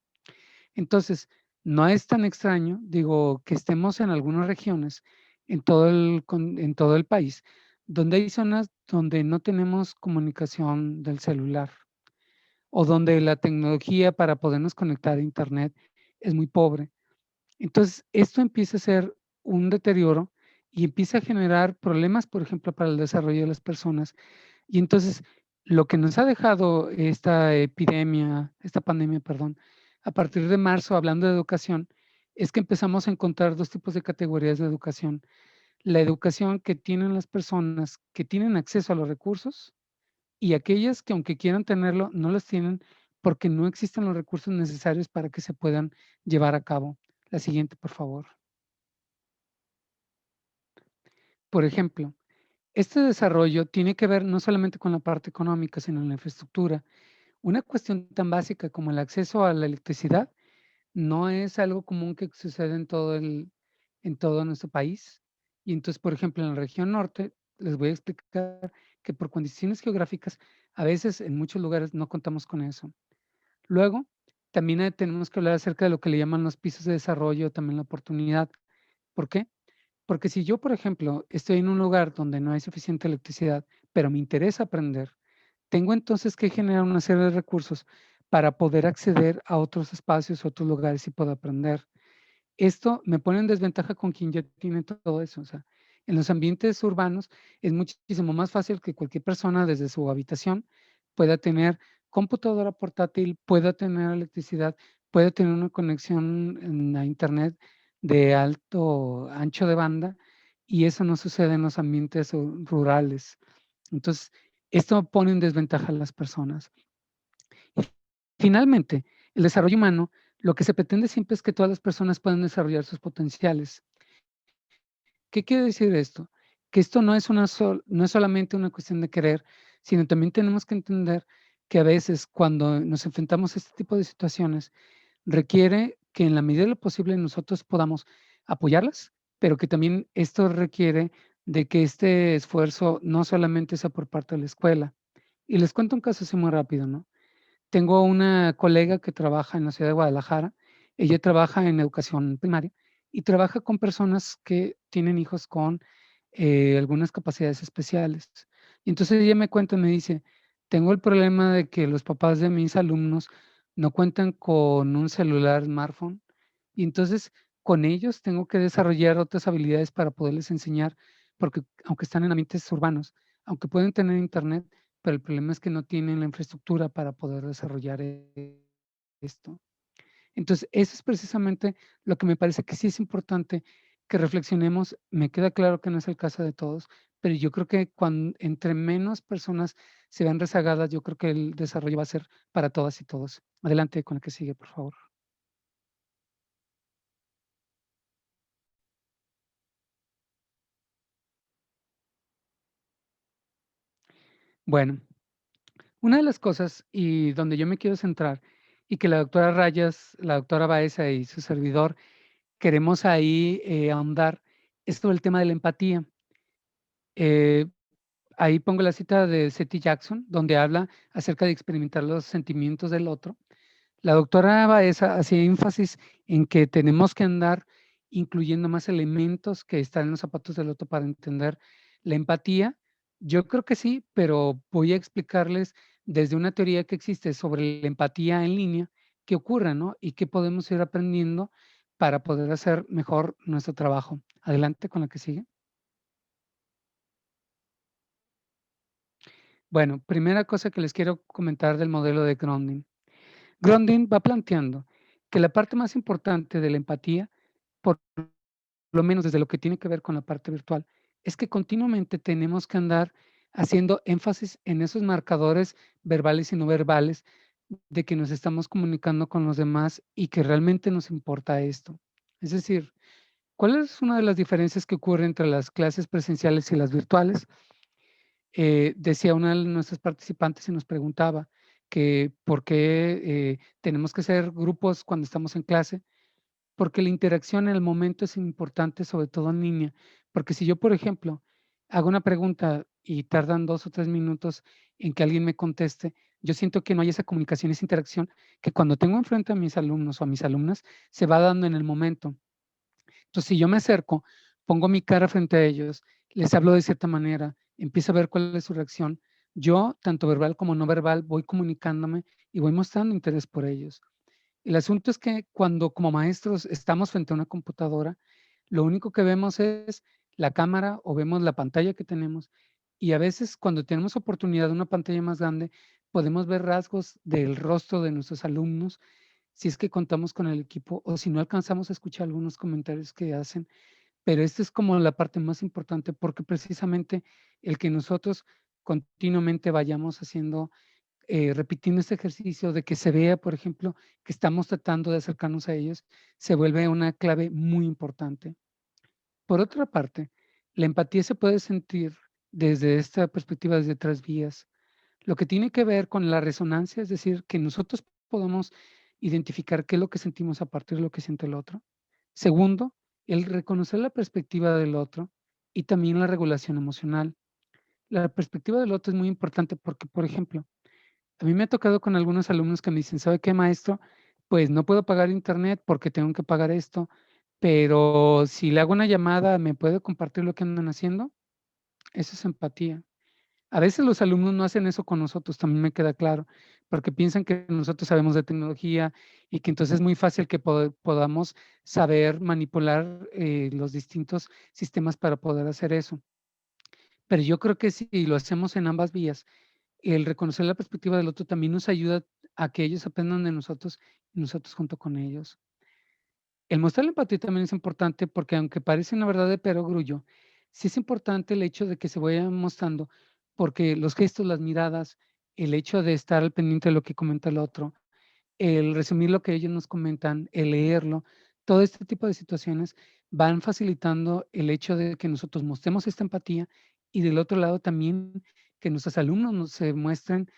Entonces, no es tan extraño, digo, que estemos en algunas regiones, en todo el país, donde hay zonas donde no tenemos comunicación del celular o donde la tecnología para podernos conectar a Internet es muy pobre. Entonces, esto empieza a ser un deterioro y empieza a generar problemas, por ejemplo, para el desarrollo de las personas. Y entonces, lo que nos ha dejado esta pandemia, perdón, a partir de marzo, hablando de educación, es que empezamos a encontrar 2 tipos de categorías de educación. la educación que tienen las personas que tienen acceso a los recursos y aquellas que aunque quieran tenerlo, no los tienen porque no existen los recursos necesarios para que se puedan llevar a cabo. La siguiente, por favor. Por ejemplo, este desarrollo tiene que ver no solamente con la parte económica, sino en la infraestructura. Una cuestión tan básica como el acceso a la electricidad no es algo común que sucede en todo nuestro país. Y entonces, por ejemplo, en la región norte, les voy a explicar que por condiciones geográficas, a veces en muchos lugares no contamos con eso. Luego, también tenemos que hablar acerca de lo que le llaman los pisos de desarrollo, también la oportunidad. ¿Por qué? Porque si yo, por ejemplo, estoy en un lugar donde no hay suficiente electricidad, pero me interesa aprender, tengo entonces que generar una serie de recursos para poder acceder a otros espacios, otros lugares y puedo aprender. Esto me pone en desventaja con quien ya tiene todo eso. O sea, en los ambientes urbanos es muchísimo más fácil que cualquier persona desde su habitación pueda tener computadora portátil, pueda tener electricidad, pueda tener una conexión a internet de alto ancho de banda y eso no sucede en los ambientes rurales. Entonces, esto pone en desventaja a las personas. Finalmente, el desarrollo humano, lo que se pretende siempre es que todas las personas puedan desarrollar sus potenciales. ¿Qué quiere decir esto? Que esto no es solamente una cuestión de querer, sino también tenemos que entender que a veces cuando nos enfrentamos a este tipo de situaciones, requiere que en la medida de lo posible nosotros podamos apoyarlas, pero que también esto requiere de que este esfuerzo no solamente sea por parte de la escuela. Y les cuento un caso así muy rápido, ¿no? Tengo una colega que trabaja en la ciudad de Guadalajara. Ella trabaja en educación primaria y trabaja con personas que tienen hijos con algunas capacidades especiales. Y entonces ella me cuenta, me dice, tengo el problema de que los papás de mis alumnos no cuentan con un celular smartphone y entonces con ellos tengo que desarrollar otras habilidades para poderles enseñar, porque aunque están en ambientes urbanos, aunque pueden tener internet, pero el problema es que no tienen la infraestructura para poder desarrollar esto. Entonces, eso es precisamente lo que me parece que sí es importante que reflexionemos. Me queda claro que no es el caso de todos, pero yo creo que entre menos personas se vean rezagadas, yo creo que el desarrollo va a ser para todas y todos. Adelante con la que sigue, por favor. Bueno, una de las cosas y donde yo me quiero centrar y que la doctora Rayas, la doctora Baeza y su servidor queremos ahí ahondar es sobre el tema de la empatía. Eh, Ahí pongo la cita de Seti Jackson, donde habla acerca de experimentar los sentimientos del otro. La doctora Baeza hacía énfasis en que tenemos que andar incluyendo más elementos que están en los zapatos del otro para entender la empatía. Yo creo que sí, pero voy a explicarles desde una teoría que existe sobre la empatía en línea, qué ocurre, ¿no? Y qué podemos ir aprendiendo para poder hacer mejor nuestro trabajo. Adelante con la que sigue. Bueno, primera cosa que les quiero comentar del modelo de Grondin. Grondin va planteando que la parte más importante de la empatía, por lo menos desde lo que tiene que ver con la parte virtual, es que continuamente tenemos que andar haciendo énfasis en esos marcadores verbales y no verbales de que nos estamos comunicando con los demás y que realmente nos importa esto. Es decir, ¿cuál es una de las diferencias que ocurre entre las clases presenciales y las virtuales? Decía una de nuestras participantes y nos preguntaba que por qué tenemos que ser grupos cuando estamos en clase, porque la interacción en el momento es importante, sobre todo en línea. Porque si yo, por ejemplo, hago una pregunta y tardan 2 o 3 minutos en que alguien me conteste, yo siento que no hay esa comunicación, esa interacción, que cuando tengo enfrente a mis alumnos o a mis alumnas, se va dando en el momento. Entonces, si yo me acerco, pongo mi cara frente a ellos, les hablo de cierta manera, empiezo a ver cuál es su reacción, yo, tanto verbal como no verbal, voy comunicándome y voy mostrando interés por ellos. El asunto es que cuando como maestros estamos frente a una computadora, lo único que vemos es la cámara o vemos la pantalla que tenemos y a veces cuando tenemos oportunidad de una pantalla más grande, podemos ver rasgos del rostro de nuestros alumnos si es que contamos con el equipo o si no alcanzamos a escuchar algunos comentarios que hacen, pero esta es como la parte más importante, porque precisamente el que nosotros continuamente vayamos haciendo, repitiendo este ejercicio de que se vea, por ejemplo, que estamos tratando de acercarnos a ellos, se vuelve una clave muy importante. Por otra parte, la empatía se puede sentir desde esta perspectiva, desde 3 vías. Lo que tiene que ver con la resonancia, es decir, que nosotros podamos identificar qué es lo que sentimos a partir de lo que siente el otro. Segundo, el reconocer la perspectiva del otro y también la regulación emocional. La perspectiva del otro es muy importante porque, por ejemplo, a mí me ha tocado con algunos alumnos que me dicen, ¿sabe qué, maestro? Pues no puedo pagar internet porque tengo que pagar esto, pero si le hago una llamada, ¿me puede compartir lo que andan haciendo? Eso es empatía. A veces los alumnos no hacen eso con nosotros, también me queda claro, porque piensan que nosotros sabemos de tecnología y que entonces es muy fácil que podamos saber manipular los distintos sistemas para poder hacer eso. Pero yo creo que si lo hacemos en ambas vías, el reconocer la perspectiva del otro también nos ayuda a que ellos aprendan de nosotros y nosotros junto con ellos. El mostrar la empatía también es importante porque aunque parece una verdad de perogrullo, sí es importante el hecho de que se vaya mostrando, porque los gestos, las miradas, el hecho de estar al pendiente de lo que comenta el otro, el resumir lo que ellos nos comentan, el leerlo, todo este tipo de situaciones van facilitando el hecho de que nosotros mostremos esta empatía y del otro lado también que nuestros alumnos nos se muestren,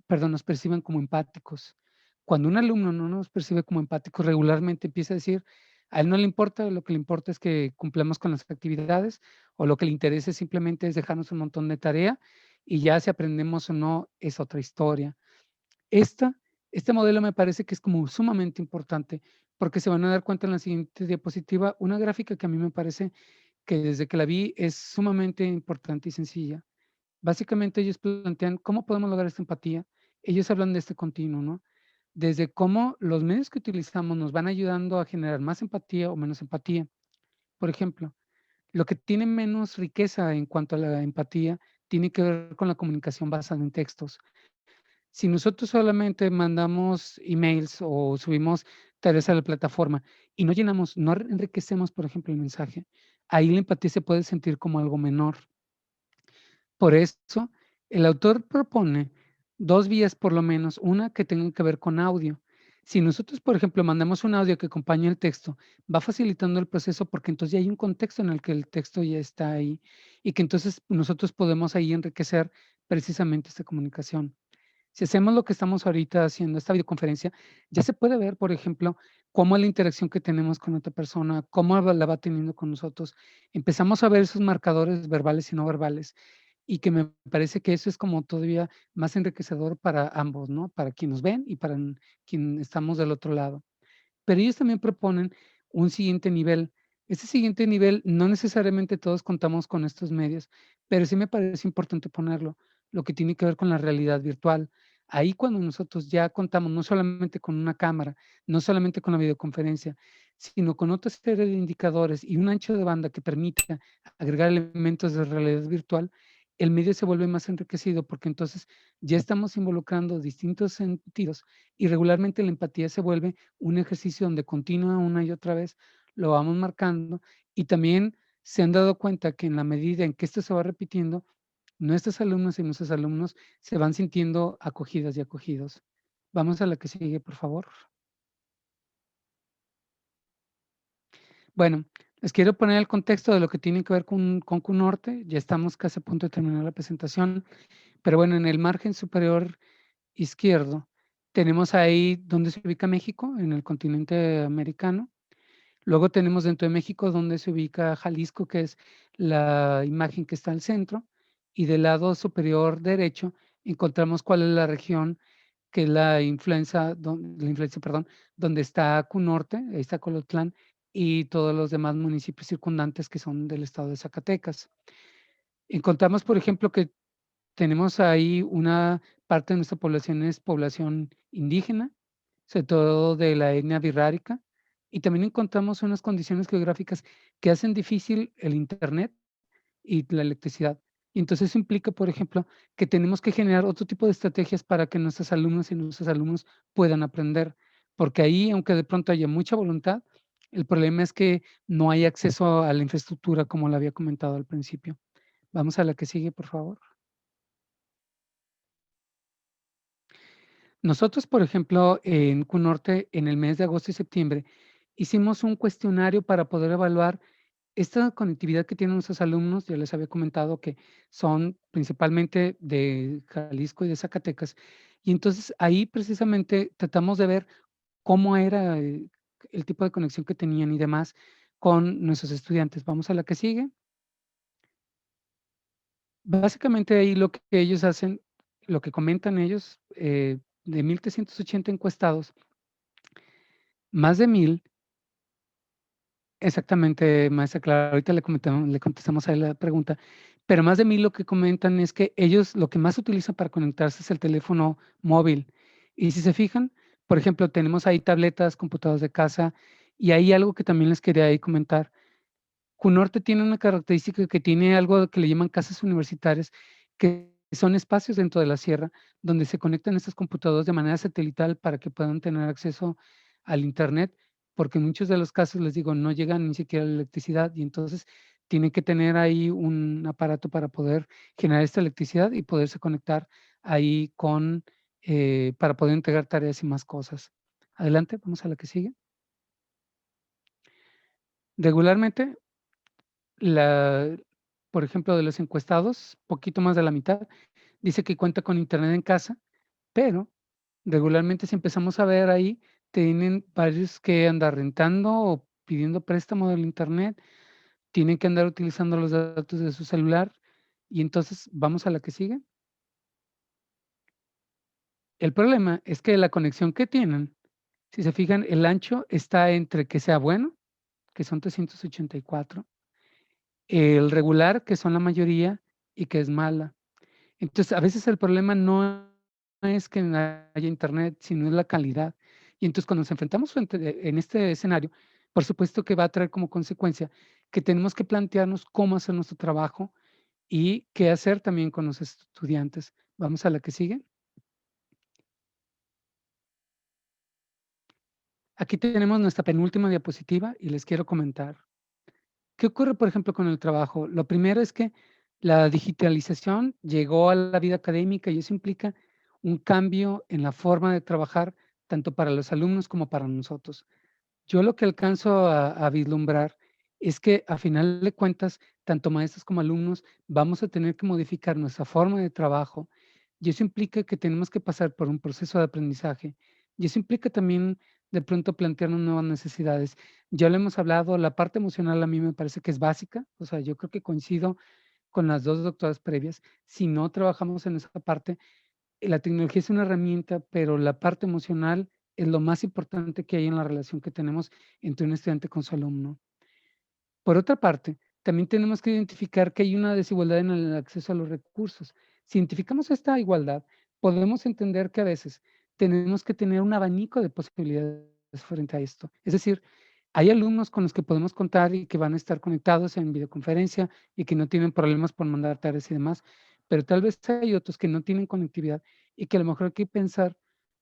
perdón, nos perciban como empáticos. Cuando un alumno no nos percibe como empáticos, regularmente empieza a decir, a él no le importa, lo que le importa es que cumplamos con las actividades, o lo que le interesa simplemente es dejarnos un montón de tarea, y ya si aprendemos o no es otra historia. Esta este modelo me parece que es como sumamente importante, porque se van a dar cuenta en la siguiente diapositiva, una gráfica que a mí me parece que desde que la vi es sumamente importante y sencilla. Básicamente, ellos plantean cómo podemos lograr esta empatía. Ellos hablan de este continuo, ¿no? Desde cómo los medios que utilizamos nos van ayudando a generar más empatía o menos empatía. Por ejemplo, lo que tiene menos riqueza en cuanto a la empatía tiene que ver con la comunicación basada en textos. Si nosotros solamente mandamos emails o subimos tareas a la plataforma y no llenamos, no enriquecemos, por ejemplo, el mensaje, ahí la empatía se puede sentir como algo menor. Por eso, el autor propone 2 vías por lo menos, una que tenga que ver con audio. Si nosotros, por ejemplo, mandamos un audio que acompañe el texto, va facilitando el proceso porque entonces ya hay un contexto en el que el texto ya está ahí y que entonces nosotros podemos ahí enriquecer precisamente esta comunicación. Si hacemos lo que estamos ahorita haciendo, esta videoconferencia, ya se puede ver, por ejemplo, cómo es la interacción que tenemos con otra persona, cómo la va teniendo con nosotros. Empezamos a ver esos marcadores verbales y no verbales, y que me parece que eso es como todavía más enriquecedor para ambos, ¿no? Para quien nos ven y para quien estamos del otro lado. Pero ellos también proponen un siguiente nivel. Este siguiente nivel, no necesariamente todos contamos con estos medios, pero sí me parece importante ponerlo, lo que tiene que ver con la realidad virtual. Ahí cuando nosotros ya contamos no solamente con una cámara, no solamente con la videoconferencia, sino con otra serie de indicadores y un ancho de banda que permita agregar elementos de realidad virtual, el medio se vuelve más enriquecido porque entonces ya estamos involucrando distintos sentidos y regularmente la empatía se vuelve un ejercicio donde continúa una y otra vez, lo vamos marcando y también se han dado cuenta que en la medida en que esto se va repitiendo, nuestros alumnos y nuestros alumnos se van sintiendo acogidas y acogidos. Vamos a la que sigue, por favor. Bueno, les quiero poner el contexto de lo que tiene que ver con QNorte. Ya estamos casi a punto de terminar la presentación, pero bueno, en el margen superior izquierdo tenemos ahí donde se ubica México, en el continente americano. Luego tenemos dentro de México donde se ubica Jalisco, que es la imagen que está al centro, y del lado superior derecho encontramos cuál es la región que es la influencia, perdón, donde está Cunorte, ahí está Colotlán, y todos los demás municipios circundantes que son del estado de Zacatecas. Encontramos, por ejemplo, que tenemos ahí una parte de nuestra población es población indígena, sobre todo de la etnia birrárica, y también encontramos unas condiciones geográficas que hacen difícil el Internet y la electricidad. Y entonces eso implica, por ejemplo, que tenemos que generar otro tipo de estrategias para que nuestras alumnas y nuestros alumnos puedan aprender, porque ahí, aunque de pronto haya mucha voluntad, El problema es que no hay acceso a la infraestructura, como lo había comentado al principio. Vamos a la que sigue, por favor. Nosotros, por ejemplo, en QNorte, en el mes de agosto y septiembre, hicimos un cuestionario para poder evaluar esta conectividad que tienen nuestros alumnos. Ya les había comentado que son principalmente de Jalisco y de Zacatecas. Y entonces ahí precisamente tratamos de ver cómo era el tipo de conexión que tenían y demás con nuestros estudiantes. Vamos a la que sigue. Básicamente ahí lo que ellos hacen, lo que comentan ellos, de 1,380 encuestados, más de 1,000, exactamente, maestra Clara, ahorita le contestamos a él la pregunta, pero más de 1,000 lo que comentan es que ellos lo que más utilizan para conectarse es el teléfono móvil. Y si se fijan, por ejemplo, tenemos ahí tabletas, computadoras de casa, y hay algo que también les quería ahí comentar. QNorte tiene una característica que tiene algo que le llaman casas universitarias, que son espacios dentro de la sierra donde se conectan estas computadoras de manera satelital para que puedan tener acceso al Internet, porque en muchos de los casos, les digo, no llegan ni siquiera a la electricidad y entonces tienen que tener ahí un aparato para poder generar esta electricidad y poderse conectar ahí para poder entregar tareas y más cosas. Adelante, vamos a la que sigue. Regularmente La por ejemplo, de los encuestados, poquito más de la mitad, dice que cuenta con internet en casa, pero regularmente si empezamos a ver ahí, tienen varios que andar rentando o pidiendo préstamo del internet, tienen que andar utilizando los datos de su celular y entonces vamos a la que sigue. El problema es que la conexión que tienen, si se fijan, el ancho está entre que sea bueno, que son 384, el regular, que son la mayoría, y que es mala. Entonces, a veces el problema no es que no haya internet, sino es la calidad. Y entonces, cuando nos enfrentamos en este escenario, por supuesto que va a traer como consecuencia que tenemos que plantearnos cómo hacer nuestro trabajo y qué hacer también con los estudiantes. Vamos a la que sigue. Aquí tenemos nuestra penúltima diapositiva y les quiero comentar. ¿Qué ocurre, por ejemplo, con el trabajo? Lo primero es que la digitalización llegó a la vida académica y eso implica un cambio en la forma de trabajar, tanto para los alumnos como para nosotros. Yo lo que alcanzo a vislumbrar es que a final de cuentas, tanto maestros como alumnos vamos a tener que modificar nuestra forma de trabajo y eso implica que tenemos que pasar por un proceso de aprendizaje y eso implica también de pronto plantearnos nuevas necesidades. Ya lo hemos hablado, la parte emocional a mí me parece que es básica, o sea, yo creo que coincido con las dos doctoras previas. Si no trabajamos en esa parte, la tecnología es una herramienta, pero la parte emocional es lo más importante que hay en la relación que tenemos entre un estudiante con su alumno. Por otra parte, también tenemos que identificar que hay una desigualdad en el acceso a los recursos. Si identificamos esta igualdad, podemos entender que a veces tenemos que tener un abanico de posibilidades frente a esto. Es decir, hay alumnos con los que podemos contar y que van a estar conectados en videoconferencia y que no tienen problemas por mandar tareas y demás, pero tal vez hay otros que no tienen conectividad y que a lo mejor hay que pensar,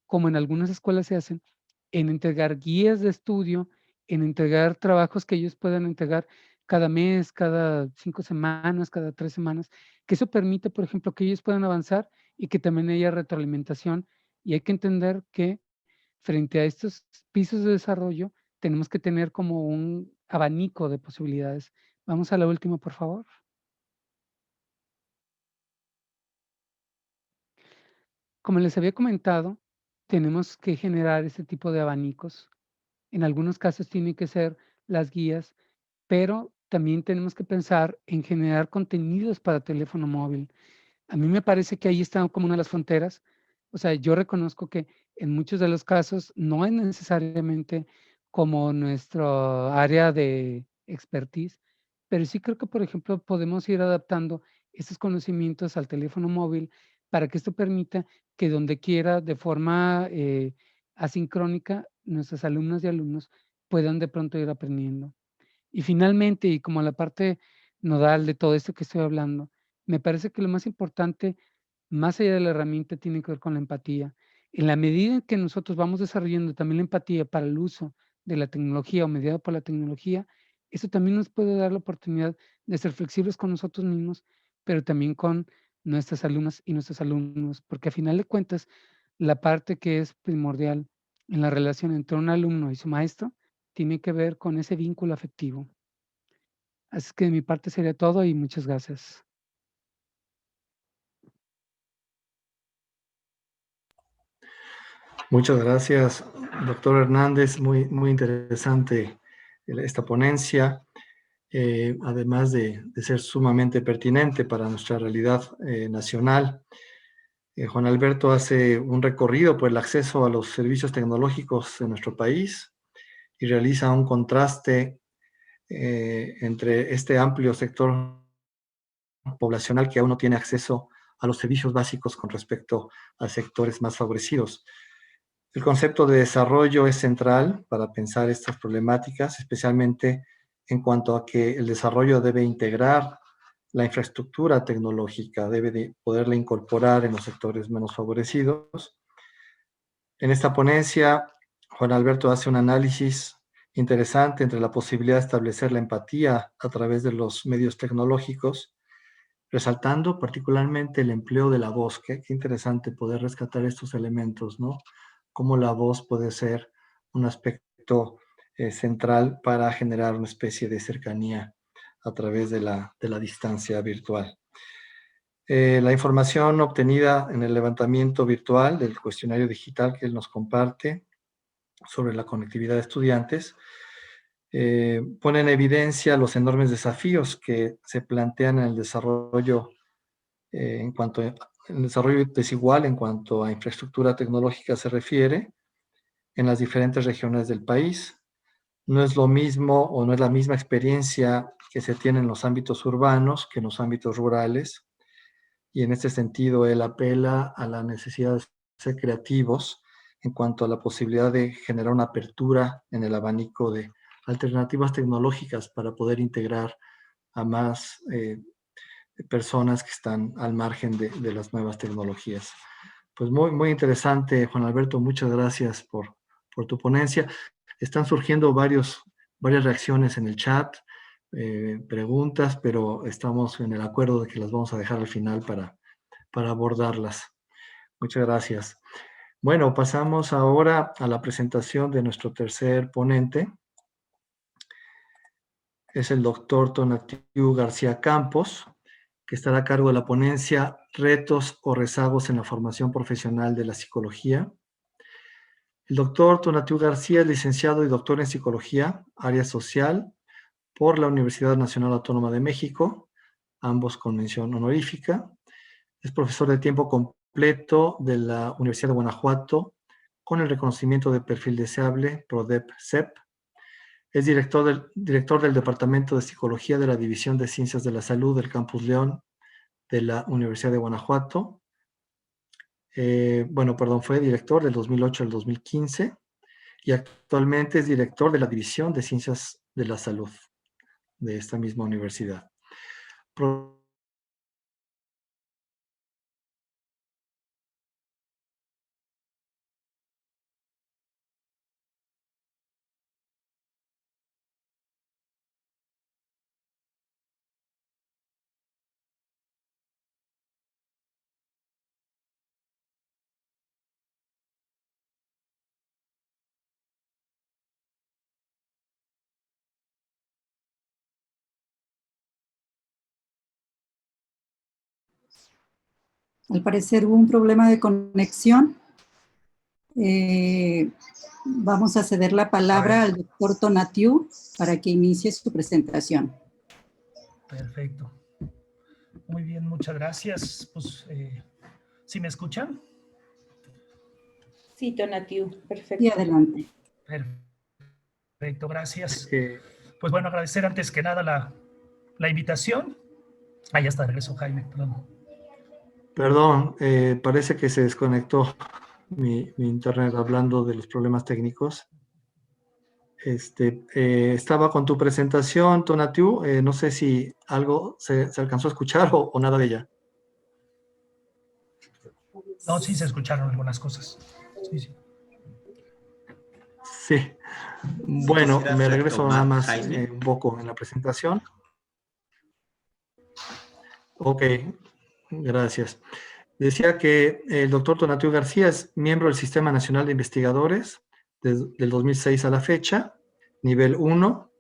como en algunas escuelas se hacen, en entregar guías de estudio, en entregar trabajos que ellos puedan entregar cada mes, cada 5 semanas, cada 3 semanas, que eso permite, por ejemplo, que ellos puedan avanzar y que también haya retroalimentación. Y hay que entender que frente a estos pisos de desarrollo, tenemos que tener como un abanico de posibilidades. Vamos a la última, por favor. Como les había comentado, tenemos que generar este tipo de abanicos. En algunos casos tienen que ser las guías, pero también tenemos que pensar en generar contenidos para teléfono móvil. A mí me parece que ahí está como una de las fronteras. O sea, yo reconozco que en muchos de los casos no es necesariamente como nuestro área de expertise, pero sí creo que, por ejemplo, podemos ir adaptando estos conocimientos al teléfono móvil para que esto permita que donde quiera, de forma asincrónica, nuestros alumnos y alumnos puedan de pronto ir aprendiendo. Y finalmente, y como la parte nodal de todo esto que estoy hablando, me parece que lo más importante, más allá de la herramienta, tiene que ver con la empatía. En la medida en que nosotros vamos desarrollando también la empatía para el uso de la tecnología o mediado por la tecnología, eso también nos puede dar la oportunidad de ser flexibles con nosotros mismos, pero también con nuestras alumnas y nuestros alumnos, porque a final de cuentas, la parte que es primordial en la relación entre un alumno y su maestro tiene que ver con ese vínculo afectivo. Así que de mi parte sería todo y muchas gracias. Muchas gracias, doctor Hernández. Muy interesante esta ponencia, además de ser sumamente pertinente para nuestra realidad nacional. Juan Alberto hace un recorrido por el acceso a los servicios tecnológicos en nuestro país y realiza un contraste entre este amplio sector poblacional que aún no tiene acceso a los servicios básicos con respecto a sectores más favorecidos. El concepto de desarrollo es central para pensar estas problemáticas, especialmente en cuanto a que el desarrollo debe integrar la infraestructura tecnológica, debe de poderla incorporar en los sectores menos favorecidos. En esta ponencia, Juan Alberto hace un análisis interesante entre la posibilidad de establecer la empatía a través de los medios tecnológicos, resaltando particularmente el empleo de la voz. Qué interesante poder rescatar estos elementos, ¿no? Cómo la voz puede ser un aspecto central para generar una especie de cercanía a través de la distancia virtual. La información obtenida en el levantamiento virtual del cuestionario digital que él nos comparte sobre la conectividad de estudiantes pone en evidencia los enormes desafíos que se plantean en el desarrollo el desarrollo desigual en cuanto a infraestructura tecnológica se refiere en las diferentes regiones del país. No es lo mismo o no es la misma experiencia que se tiene en los ámbitos urbanos que en los ámbitos rurales. Y en este sentido, él apela a la necesidad de ser creativos en cuanto a la posibilidad de generar una apertura en el abanico de alternativas tecnológicas para poder integrar a más personas que están al margen de las nuevas tecnologías. Pues muy interesante, Juan Alberto, muchas gracias por tu ponencia. Están surgiendo varias reacciones en el chat, preguntas, pero estamos en el acuerdo de que las vamos a dejar al final para abordarlas. Muchas gracias. Bueno, pasamos ahora a la presentación de nuestro tercer ponente. Es el doctor Tonatiuh García Campos, que estará a cargo de la ponencia Retos o rezagos en la formación profesional de la psicología. El doctor Tonatiuh García es licenciado y doctor en psicología, área social, por la Universidad Nacional Autónoma de México, ambos con mención honorífica. Es profesor de tiempo completo de la Universidad de Guanajuato, con el reconocimiento de perfil deseable, PRODEP-CEP. Es director del Departamento de Psicología de la División de Ciencias de la Salud del Campus León de la Universidad de Guanajuato. Fue director del 2008 al 2015 y actualmente es director de la División de Ciencias de la Salud de esta misma universidad. Al parecer hubo un problema de conexión. Vamos a ceder la palabra al doctor Tonatiuh para que inicie su presentación. Perfecto. Muy bien, muchas gracias. Pues, ¿sí me escuchan? Sí, Tonatiuh, perfecto. Y adelante. Perfecto, gracias. Pues bueno, agradecer antes que nada la invitación. Ya está, regreso Jaime, Perdón, parece que se desconectó mi internet hablando de los problemas técnicos. Estaba con tu presentación, Tonatiuh, no sé si algo se alcanzó a escuchar o nada de ella. No, sí se escucharon algunas cosas. Sí. Sí, Bueno, quisieras me regreso nada retomar, más Jaime. un poco en la presentación. Ok, gracias. Decía que el doctor Tonatiuh García es miembro del Sistema Nacional de Investigadores del 2006 a la fecha, nivel 1,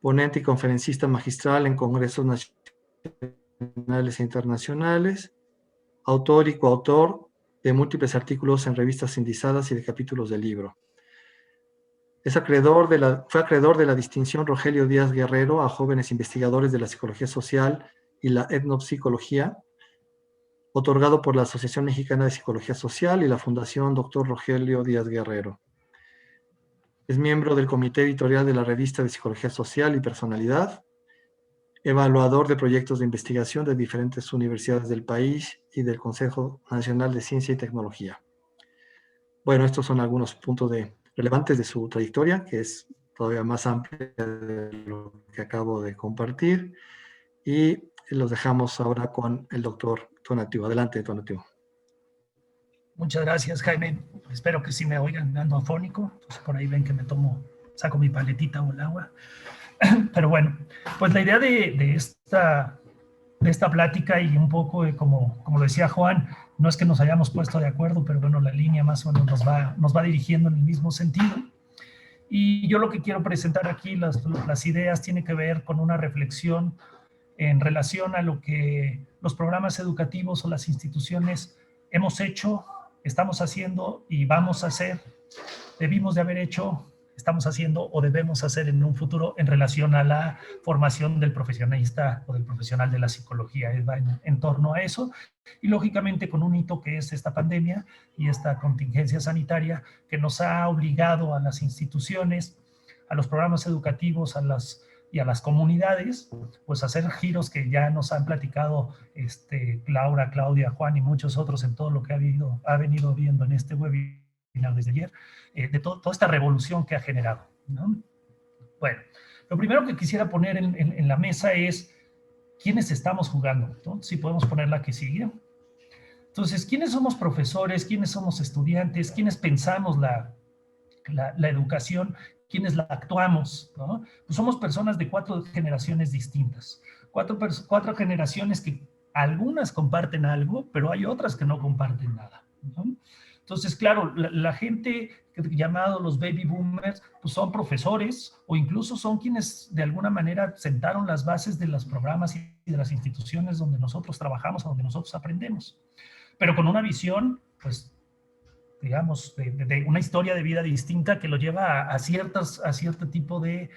ponente y conferencista magistral en congresos nacionales e internacionales, autor y coautor de múltiples artículos en revistas indizadas y de capítulos del libro. Fue acreedor de la distinción Rogelio Díaz Guerrero a jóvenes investigadores de la psicología social y la etnopsicología, otorgado por la Asociación Mexicana de Psicología Social y la Fundación Dr. Rogelio Díaz Guerrero. Es miembro del comité editorial de la revista de Psicología Social y Personalidad, evaluador de proyectos de investigación de diferentes universidades del país y del Consejo Nacional de Ciencia y Tecnología. Bueno, estos son algunos puntos relevantes de su trayectoria, que es todavía más amplia de lo que acabo de compartir, y los dejamos ahora con el doctor Tonatiuh. Adelante, Tonatiuh. Muchas gracias, Jaime. Espero que sí me oigan, ando afónico. Entonces, por ahí ven que saco mi paletita o el agua. Pero bueno, pues la idea de esta plática y un poco como lo decía Juan, no es que nos hayamos puesto de acuerdo, pero bueno, la línea más o menos nos va dirigiendo en el mismo sentido. Y yo lo que quiero presentar aquí, las ideas, tiene que ver con una reflexión en relación a lo que los programas educativos o las instituciones hemos hecho, estamos haciendo y vamos a hacer, debimos de haber hecho, estamos haciendo o debemos hacer en un futuro en relación a la formación del profesionista o del profesional de la psicología. Va en torno a eso y lógicamente con un hito que es esta pandemia y esta contingencia sanitaria que nos ha obligado a las instituciones, a los programas educativos, y a las comunidades, pues hacer giros que ya nos han platicado Laura, Claudia, Juan y muchos otros en todo lo que ha venido viendo en este webinar desde ayer, de toda esta revolución que ha generado, ¿no? Bueno, lo primero que quisiera poner en la mesa es quiénes estamos jugando, ¿no? Si podemos poner la que sigue. Entonces, ¿quiénes somos profesores? ¿Quiénes somos estudiantes? ¿Quiénes pensamos la educación? ¿Quiénes la actuamos? ¿No? Pues somos personas de 4 generaciones distintas. 4 generaciones que algunas comparten algo, pero hay otras que no comparten nada, ¿no? Entonces, claro, la gente llamada los baby boomers, pues son profesores o incluso son quienes de alguna manera sentaron las bases de los programas y de las instituciones donde nosotros trabajamos, donde nosotros aprendemos. Pero con una visión, pues, digamos, de una historia de vida distinta que lo lleva a cierto tipo de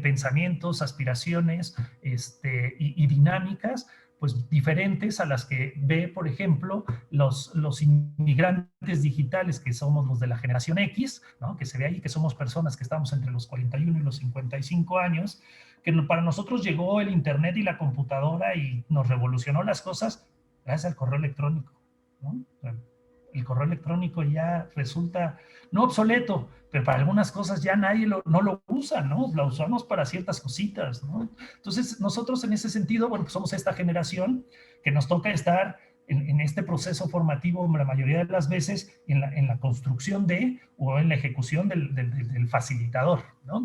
pensamientos, aspiraciones y dinámicas, pues diferentes a las que ve, por ejemplo, los inmigrantes digitales, que somos los de la generación X, ¿no? Que se ve ahí que somos personas que estamos entre los 41 y los 55 años, que para nosotros llegó el internet y la computadora y nos revolucionó las cosas gracias al correo electrónico, ¿no? El correo electrónico ya resulta no obsoleto, pero para algunas cosas ya nadie no lo usa, ¿no? Lo usamos para ciertas cositas, ¿no? Entonces, nosotros en ese sentido, bueno, pues somos esta generación que nos toca estar en este proceso formativo la mayoría de las veces en la construcción o en la ejecución del facilitador, ¿no?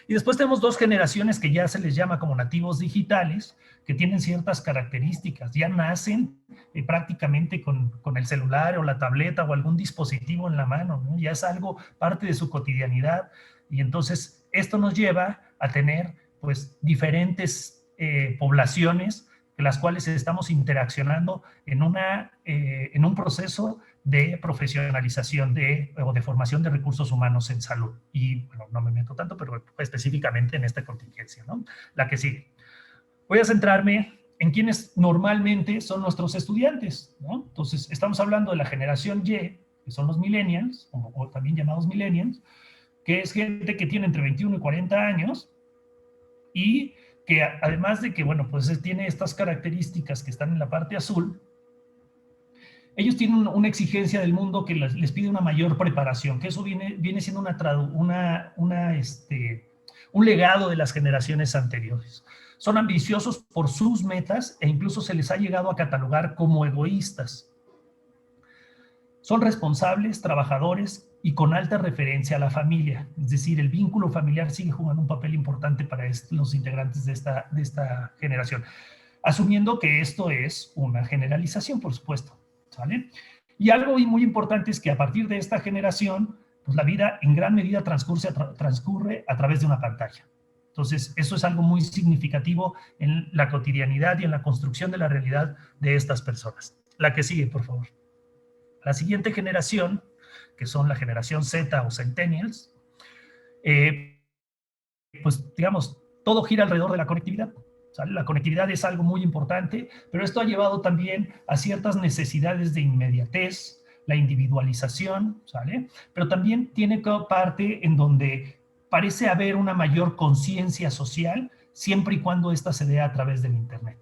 Y después tenemos 2 generaciones que ya se les llama como nativos digitales, que tienen ciertas características, ya nacen prácticamente con el celular o la tableta o algún dispositivo en la mano, ¿no? Ya es algo parte de su cotidianidad, y entonces esto nos lleva a tener pues diferentes poblaciones con las cuales estamos interaccionando en un proceso de profesionalización o de formación de recursos humanos en salud. Y bueno, no me meto tanto, pero específicamente en esta contingencia, ¿no? La que sigue. Voy a centrarme en quienes normalmente son nuestros estudiantes, ¿no? Entonces, estamos hablando de la generación Y, que son los millennials, o también llamados millennials, que es gente que tiene entre 21 y 40 años y que además de que, bueno, pues tiene estas características que están en la parte azul, ellos tienen una exigencia del mundo que les pide una mayor preparación, que eso viene siendo un legado de las generaciones anteriores. Son ambiciosos por sus metas e incluso se les ha llegado a catalogar como egoístas. Son responsables, trabajadores y con alta referencia a la familia. Es decir, el vínculo familiar sigue jugando un papel importante para los integrantes de esta generación. Asumiendo que esto es una generalización, por supuesto, ¿sale? Y algo muy importante es que a partir de esta generación, pues la vida en gran medida transcurre a través de una pantalla. Entonces, eso es algo muy significativo en la cotidianidad y en la construcción de la realidad de estas personas. La que sigue, por favor. La siguiente generación, que son la generación Z o Centennials, pues digamos, todo gira alrededor de la conectividad. ¿Sale? La conectividad es algo muy importante, pero esto ha llevado también a ciertas necesidades de inmediatez, la individualización, ¿sale? Pero también tiene parte en donde parece haber una mayor conciencia social, siempre y cuando ésta se dé a través del Internet.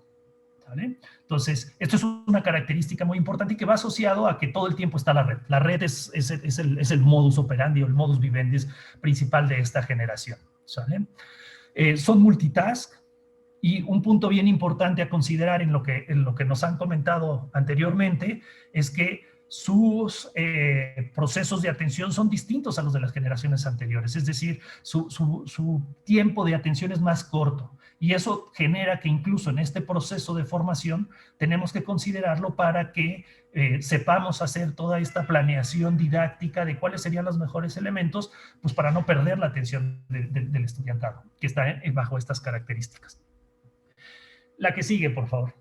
¿Vale? Entonces, esto es una característica muy importante y que va asociado a que todo el tiempo está la red. La red es el modus operandi o el modus vivendi principal de esta generación. ¿Sale? Son multitask y un punto bien importante a considerar en lo que nos han comentado anteriormente es que sus procesos de atención son distintos a los de las generaciones anteriores. Es decir, su tiempo de atención es más corto. Y eso genera que incluso en este proceso de formación tenemos que considerarlo para que sepamos hacer toda esta planeación didáctica de cuáles serían los mejores elementos, pues para no perder la atención del estudiantado, que está bajo estas características. La que sigue, por favor.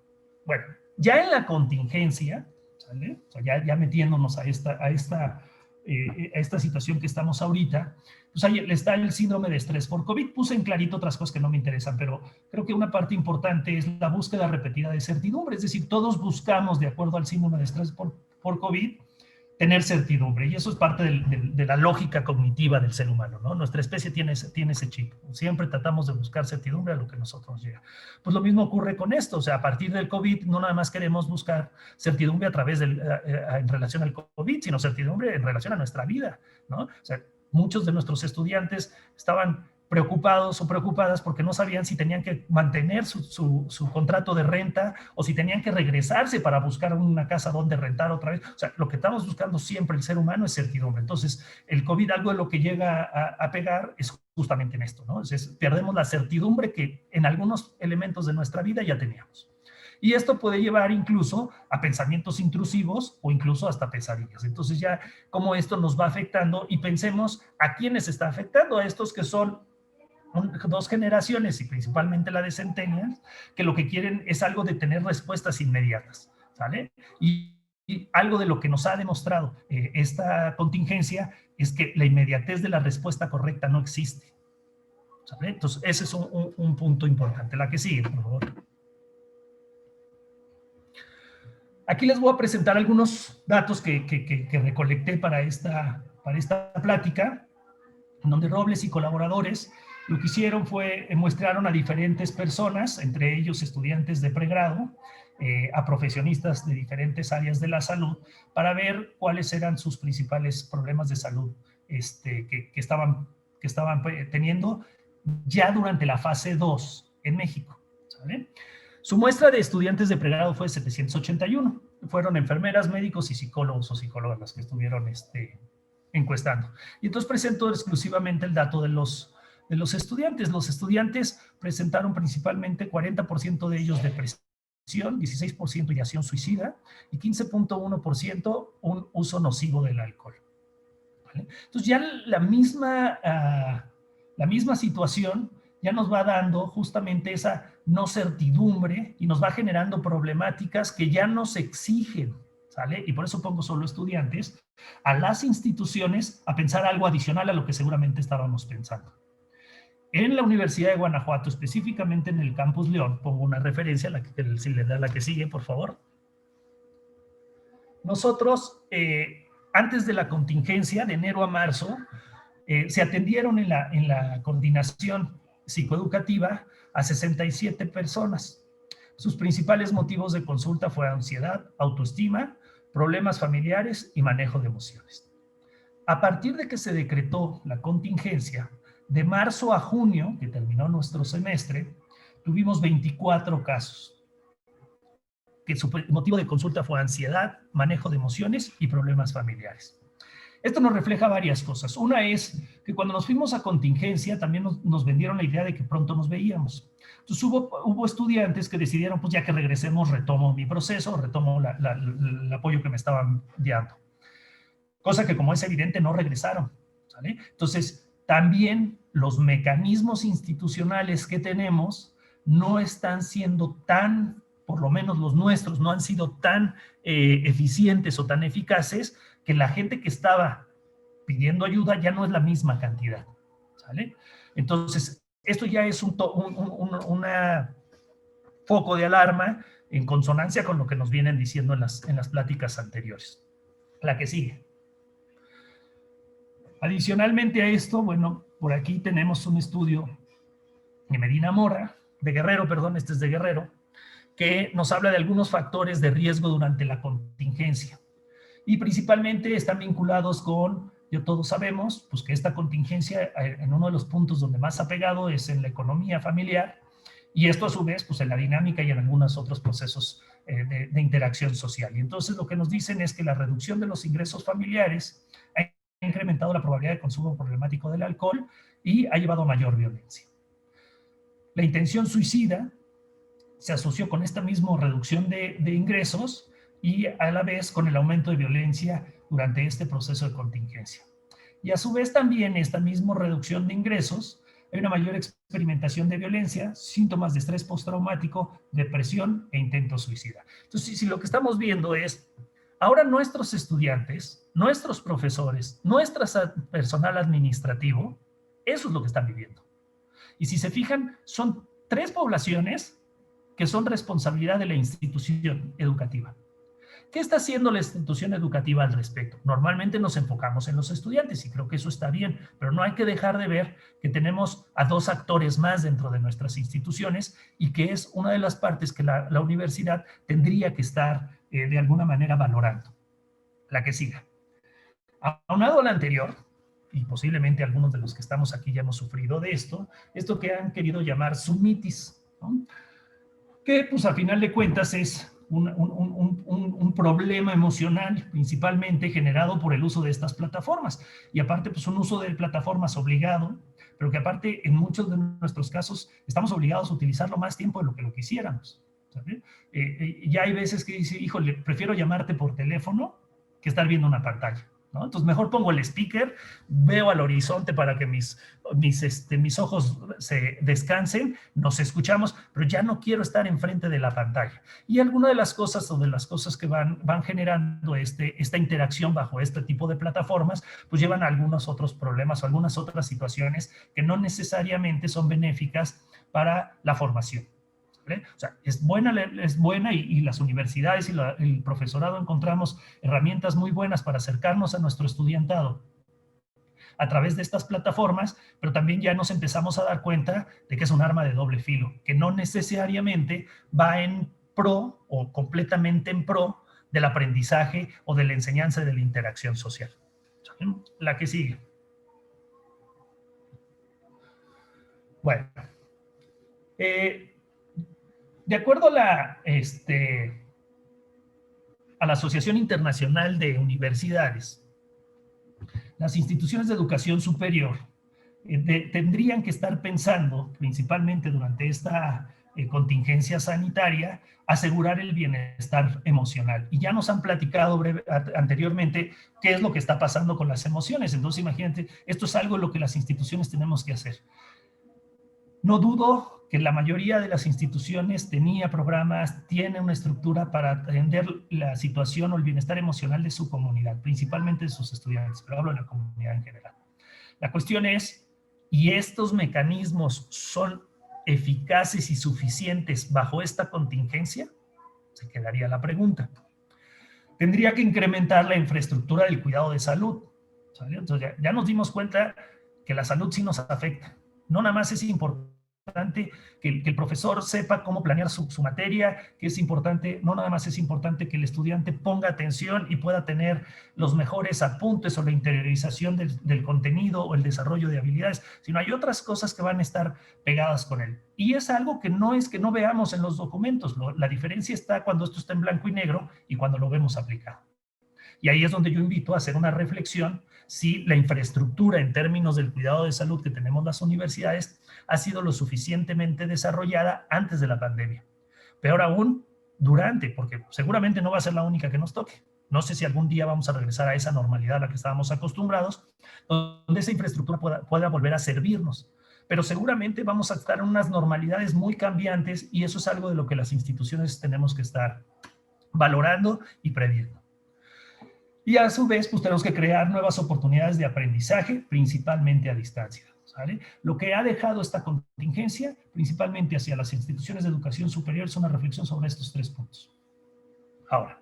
Bueno, ya en la contingencia, ¿sale? O sea, ya metiéndonos a esta situación que estamos ahorita, pues ahí está el síndrome de estrés por COVID. Puse en clarito otras cosas que no me interesan, pero creo que una parte importante es la búsqueda repetida de certidumbre. Es decir, todos buscamos, de acuerdo al síndrome de estrés por COVID, tener certidumbre. Y eso es parte de la lógica cognitiva del ser humano, ¿no? Nuestra especie tiene ese chip. Siempre tratamos de buscar certidumbre a lo que nosotros llega. Pues lo mismo ocurre con esto. O sea, a partir del COVID, no nada más queremos buscar certidumbre en relación al COVID, sino certidumbre en relación a nuestra vida, ¿no? O sea, muchos de nuestros estudiantes estaban preocupados o preocupadas porque no sabían si tenían que mantener su contrato de renta o si tenían que regresarse para buscar una casa donde rentar otra vez. O sea, lo que estamos buscando siempre el ser humano es certidumbre. Entonces, el COVID, algo de lo que llega a pegar es justamente en esto, ¿no? Entonces, perdemos la certidumbre que en algunos elementos de nuestra vida ya teníamos. Y esto puede llevar incluso a pensamientos intrusivos o incluso hasta pesadillas. Entonces ya cómo esto nos va afectando y pensemos a quiénes está afectando, a estos que son dos generaciones y principalmente la de Centennials, que lo que quieren es algo de tener respuestas inmediatas, ¿sale? Y algo de lo que nos ha demostrado esta contingencia es que la inmediatez de la respuesta correcta no existe, ¿sale? Entonces ese es un punto importante. La que sigue, por favor. Aquí les voy a presentar algunos datos que recolecté para esta plática, donde Robles y colaboradores lo que hicieron fue muestraron a diferentes personas, entre ellos estudiantes de pregrado, a profesionistas de diferentes áreas de la salud, para ver cuáles eran sus principales problemas de salud que estaban teniendo ya durante la fase 2 en México, ¿sale? Su muestra de estudiantes de pregrado fue 781. Fueron enfermeras, médicos y psicólogos o psicólogas las que estuvieron encuestando. Y entonces presento exclusivamente el dato de los estudiantes. Los estudiantes presentaron principalmente 40% de ellos depresión, 16% ideación suicida y 15.1% un uso nocivo del alcohol. ¿Vale? Entonces ya la misma situación ya nos va dando justamente esa no certidumbre y nos va generando problemáticas que ya nos exigen, ¿sale? Y por eso pongo solo estudiantes, a las instituciones a pensar algo adicional a lo que seguramente estábamos pensando. En la Universidad de Guanajuato, específicamente en el Campus León, pongo una referencia, si le da la que sigue, por favor. Nosotros, antes de la contingencia, de enero a marzo, se atendieron en la coordinación psicoeducativa a 67 personas. Sus principales motivos de consulta fueron ansiedad, autoestima, problemas familiares y manejo de emociones. A partir de que se decretó la contingencia, de marzo a junio, que terminó nuestro semestre, tuvimos 24 casos que su motivo de consulta fue ansiedad, manejo de emociones y problemas familiares. Esto nos refleja varias cosas. Una es que cuando nos fuimos a contingencia también nos vendieron la idea de que pronto nos veíamos. Entonces hubo estudiantes que decidieron, pues ya que regresemos, retomo mi proceso, retomo el apoyo que me estaban dando. Cosa que, como es evidente, no regresaron, ¿sale? Entonces, también los mecanismos institucionales que tenemos no están siendo tan, por lo menos los nuestros, no han sido tan eficientes o tan eficaces, que la gente que estaba pidiendo ayuda ya no es la misma cantidad, ¿sale? Entonces, esto ya es un foco de alarma en consonancia con lo que nos vienen diciendo en las pláticas anteriores. La que sigue. Adicionalmente a esto, bueno, por aquí tenemos un estudio de Medina Mora, de Guerrero, perdón, este es de Guerrero, que nos habla de algunos factores de riesgo durante la contingencia. Y principalmente están vinculados con, ya todos sabemos, pues que esta contingencia en uno de los puntos donde más ha pegado es en la economía familiar, y esto a su vez, pues en la dinámica y en algunos otros procesos de interacción social. Y entonces lo que nos dicen es que la reducción de los ingresos familiares ha incrementado la probabilidad de consumo problemático del alcohol y ha llevado a mayor violencia. La intención suicida se asoció con esta misma reducción de ingresos y a la vez con el aumento de violencia durante este proceso de contingencia. Y a su vez también esta misma reducción de ingresos, hay una mayor experimentación de violencia, síntomas de estrés postraumático, depresión e intento suicida. Entonces, si lo que estamos viendo es, ahora nuestros estudiantes, nuestros profesores, nuestro personal administrativo, eso es lo que están viviendo. Y si se fijan, son 3 poblaciones que son responsabilidad de la institución educativa. ¿Qué está haciendo la institución educativa al respecto? Normalmente nos enfocamos en los estudiantes y creo que eso está bien, pero no hay que dejar de ver que tenemos a 2 actores más dentro de nuestras instituciones y que es una de las partes que la universidad tendría que estar de alguna manera valorando. La que siga. Aunado a la anterior, y posiblemente algunos de los que estamos aquí ya hemos sufrido de esto que han querido llamar summitis, ¿no? Que pues a final de cuentas es un problema emocional principalmente generado por el uso de estas plataformas. Y aparte, pues un uso de plataformas obligado, pero que aparte en muchos de nuestros casos estamos obligados a utilizarlo más tiempo de lo que lo quisiéramos. Ya hay veces que dice, híjole, prefiero llamarte por teléfono que estar viendo una pantalla, ¿no? Entonces mejor pongo el speaker, veo al horizonte para que mis ojos se descansen, nos escuchamos, pero ya no quiero estar enfrente de la pantalla. Y alguna de las cosas o de las cosas que van generando esta interacción bajo este tipo de plataformas, pues llevan a algunos otros problemas o algunas otras situaciones que no necesariamente son benéficas para la formación. ¿Vale? O sea, es buena y las universidades y el profesorado encontramos herramientas muy buenas para acercarnos a nuestro estudiantado a través de estas plataformas, pero también ya nos empezamos a dar cuenta de que es un arma de doble filo, que no necesariamente va en pro o completamente en pro del aprendizaje o de la enseñanza y de la interacción social. La que sigue. Bueno. De acuerdo a la Asociación Internacional de Universidades, las instituciones de educación superior tendrían que estar pensando, principalmente durante esta contingencia sanitaria, asegurar el bienestar emocional. Y ya nos han platicado anteriormente qué es lo que está pasando con las emociones. Entonces, imagínate, esto es algo en lo que las instituciones tenemos que hacer. No dudo que la mayoría de las instituciones tenía programas, tiene una estructura para atender la situación o el bienestar emocional de su comunidad, principalmente de sus estudiantes, pero hablo de la comunidad en general. La cuestión es, ¿y estos mecanismos son eficaces y suficientes bajo esta contingencia? Se quedaría la pregunta. Tendría que incrementar la infraestructura del cuidado de salud, ¿sale? Entonces ya nos dimos cuenta que la salud sí nos afecta. No nada más es importante que el profesor sepa cómo planear su materia, que es importante, no nada más es importante que el estudiante ponga atención y pueda tener los mejores apuntes o la interiorización del contenido o el desarrollo de habilidades, sino hay otras cosas que van a estar pegadas con él. Y es algo que no es que no veamos en los documentos, la diferencia está cuando esto está en blanco y negro y cuando lo vemos aplicado. Y ahí es donde yo invito a hacer una reflexión si la infraestructura en términos del cuidado de salud que tenemos las universidades ha sido lo suficientemente desarrollada antes de la pandemia. Peor aún, durante, porque seguramente no va a ser la única que nos toque. No sé si algún día vamos a regresar a esa normalidad a la que estábamos acostumbrados, donde esa infraestructura pueda volver a servirnos. Pero seguramente vamos a estar en unas normalidades muy cambiantes y eso es algo de lo que las instituciones tenemos que estar valorando y previendo. Y a su vez, pues tenemos que crear nuevas oportunidades de aprendizaje, principalmente a distancia, ¿sale? Lo que ha dejado esta contingencia, principalmente hacia las instituciones de educación superior, es una reflexión sobre estos 3 puntos. Ahora,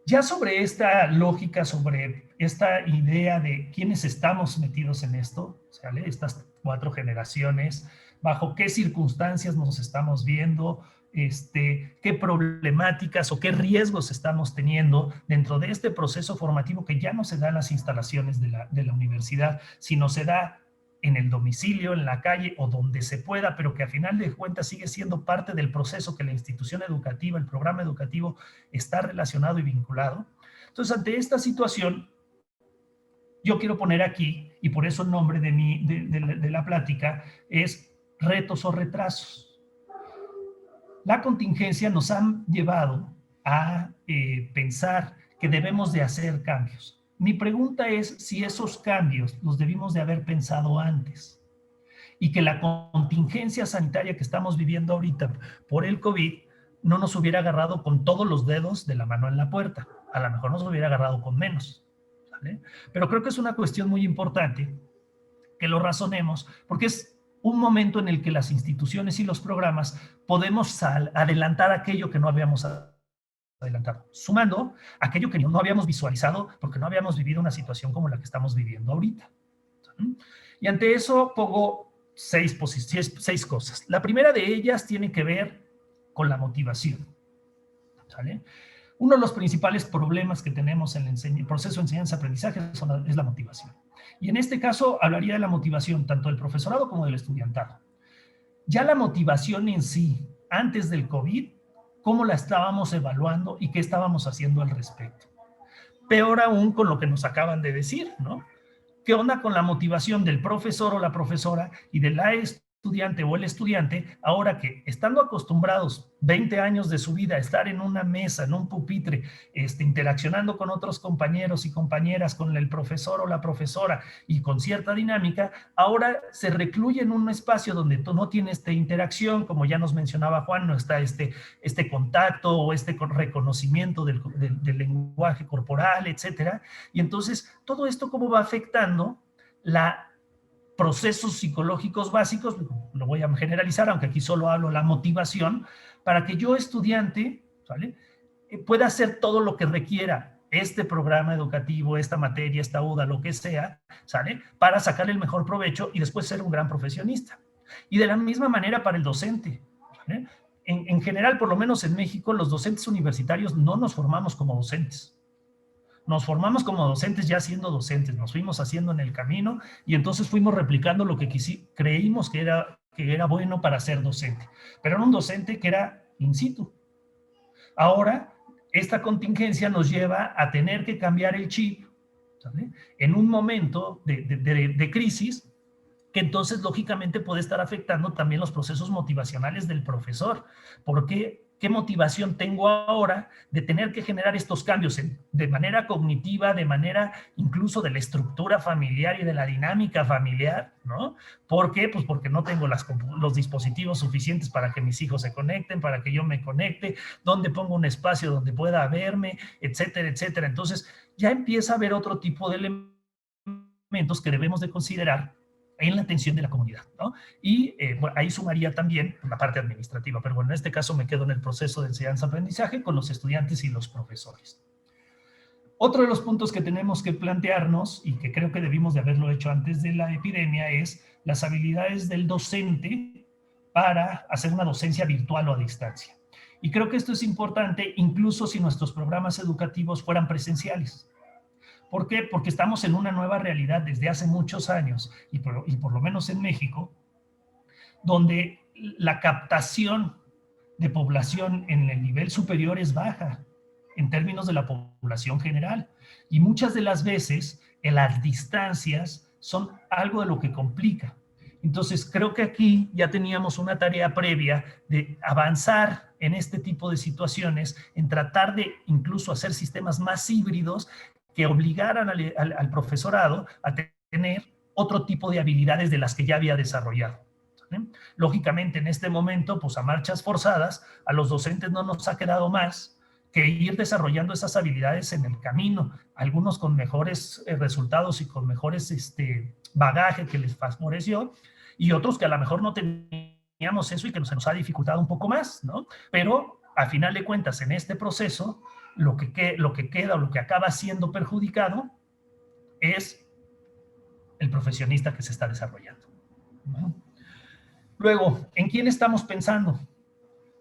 ya sobre esta lógica, sobre esta idea de quiénes estamos metidos en esto, ¿sale? Estas 4 generaciones, bajo qué circunstancias nos estamos viendo, qué problemáticas o qué riesgos estamos teniendo dentro de este proceso formativo que ya no se da en las instalaciones de la universidad, sino se da en el domicilio, en la calle o donde se pueda, pero que a final de cuentas sigue siendo parte del proceso que la institución educativa, el programa educativo está relacionado y vinculado. Entonces, ante esta situación, yo quiero poner aquí, y por eso el nombre de la plática es retos o retrasos. La contingencia nos ha llevado a pensar que debemos de hacer cambios. Mi pregunta es si esos cambios los debimos de haber pensado antes y que la contingencia sanitaria que estamos viviendo ahorita por el COVID no nos hubiera agarrado con todos los dedos de la mano en la puerta. A lo mejor nos hubiera agarrado con menos, ¿vale? Pero creo que es una cuestión muy importante que lo razonemos porque es un momento en el que las instituciones y los programas podemos adelantar aquello que no habíamos adelantado, sumando aquello que no habíamos visualizado porque no habíamos vivido una situación como la que estamos viviendo ahorita. Y ante eso pongo 6 cosas. La primera de ellas tiene que ver con la motivación, ¿sale? Uno de los principales problemas que tenemos en el proceso de enseñanza-aprendizaje es la motivación. Y en este caso hablaría de la motivación tanto del profesorado como del estudiantado. Ya la motivación en sí, antes del COVID, ¿cómo la estábamos evaluando y qué estábamos haciendo al respecto? Peor aún con lo que nos acaban de decir, ¿no? ¿Qué onda con la motivación del profesor o la profesora y de la estudiante o el estudiante, ahora que estando acostumbrados 20 años de su vida a estar en una mesa, en un pupitre, interaccionando con otros compañeros y compañeras, con el profesor o la profesora y con cierta dinámica, ahora se recluye en un espacio donde tú no tienes interacción, como ya nos mencionaba Juan, no está este contacto o reconocimiento del lenguaje corporal, etcétera. Y entonces, todo esto cómo va afectando procesos psicológicos básicos, lo voy a generalizar, aunque aquí solo hablo de la motivación, para que yo, estudiante, ¿vale?, pueda hacer todo lo que requiera este programa educativo, esta materia, esta UDA, lo que sea, ¿sale?, para sacar el mejor provecho y después ser un gran profesionista. Y de la misma manera para el docente, ¿vale? En general, por lo menos en México, los docentes universitarios no nos formamos como docentes. Nos formamos como docentes ya siendo docentes, nos fuimos haciendo en el camino y entonces fuimos replicando lo que creímos que era bueno para ser docente. Pero era un docente que era in situ. Ahora, esta contingencia nos lleva a tener que cambiar el chip, ¿sale?, en un momento de crisis que entonces lógicamente puede estar afectando también los procesos motivacionales del profesor. Porque ¿qué motivación tengo ahora de tener que generar estos cambios de manera cognitiva, de manera incluso de la estructura familiar y de la dinámica familiar, ¿no? ¿Por qué? Pues porque no tengo los dispositivos suficientes para que mis hijos se conecten, para que yo me conecte, donde pongo un espacio donde pueda verme, etcétera, etcétera. Entonces ya empieza a haber otro tipo de elementos que debemos de considerar en la atención de la comunidad, ¿no? Y bueno, ahí sumaría también la parte administrativa, pero bueno, en este caso me quedo en el proceso de enseñanza-aprendizaje con los estudiantes y los profesores. Otro de los puntos que tenemos que plantearnos, y que creo que debimos de haberlo hecho antes de la epidemia, es las habilidades del docente para hacer una docencia virtual o a distancia. Y creo que esto es importante incluso si nuestros programas educativos fueran presenciales. ¿Por qué? Porque estamos en una nueva realidad desde hace muchos años, y por lo menos en México, donde la captación de población en el nivel superior es baja en términos de la población general. Y muchas de las veces las distancias son algo de lo que complica. Entonces, creo que aquí ya teníamos una tarea previa de avanzar en este tipo de situaciones, en tratar de incluso hacer sistemas más híbridos que obligaran al profesorado a tener otro tipo de habilidades de las que ya había desarrollado. Lógicamente, en este momento, pues a marchas forzadas, a los docentes no nos ha quedado más que ir desarrollando esas habilidades en el camino, algunos con mejores resultados y con mejores bagaje que les favoreció, y otros que a lo mejor no teníamos eso y que se nos ha dificultado un poco más, ¿no? Pero a final de cuentas, en este proceso, lo que queda o lo que acaba siendo perjudicado es el profesionista que se está desarrollando, ¿no? Luego, ¿en quién estamos pensando?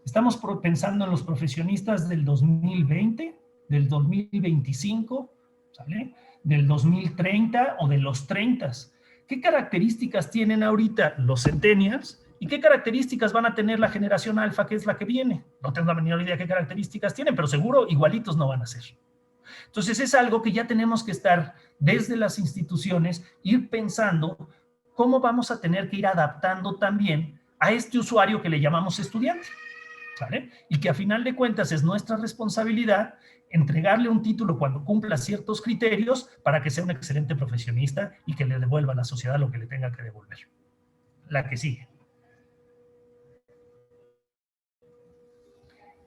Estamos pensando en los profesionistas del 2020, del 2025, ¿sale? Del 2030 o de los 30. ¿Qué características tienen ahorita los centennials y qué características van a tener la generación alfa, que es la que viene? No tengo la menor idea qué características tienen, pero seguro igualitos no van a ser. Entonces es algo que ya tenemos que estar desde las instituciones, ir pensando cómo vamos a tener que ir adaptando también a este usuario que le llamamos estudiante, ¿sale? Y que a final de cuentas es nuestra responsabilidad entregarle un título cuando cumpla ciertos criterios para que sea un excelente profesionista y que le devuelva a la sociedad lo que le tenga que devolver. La que sigue.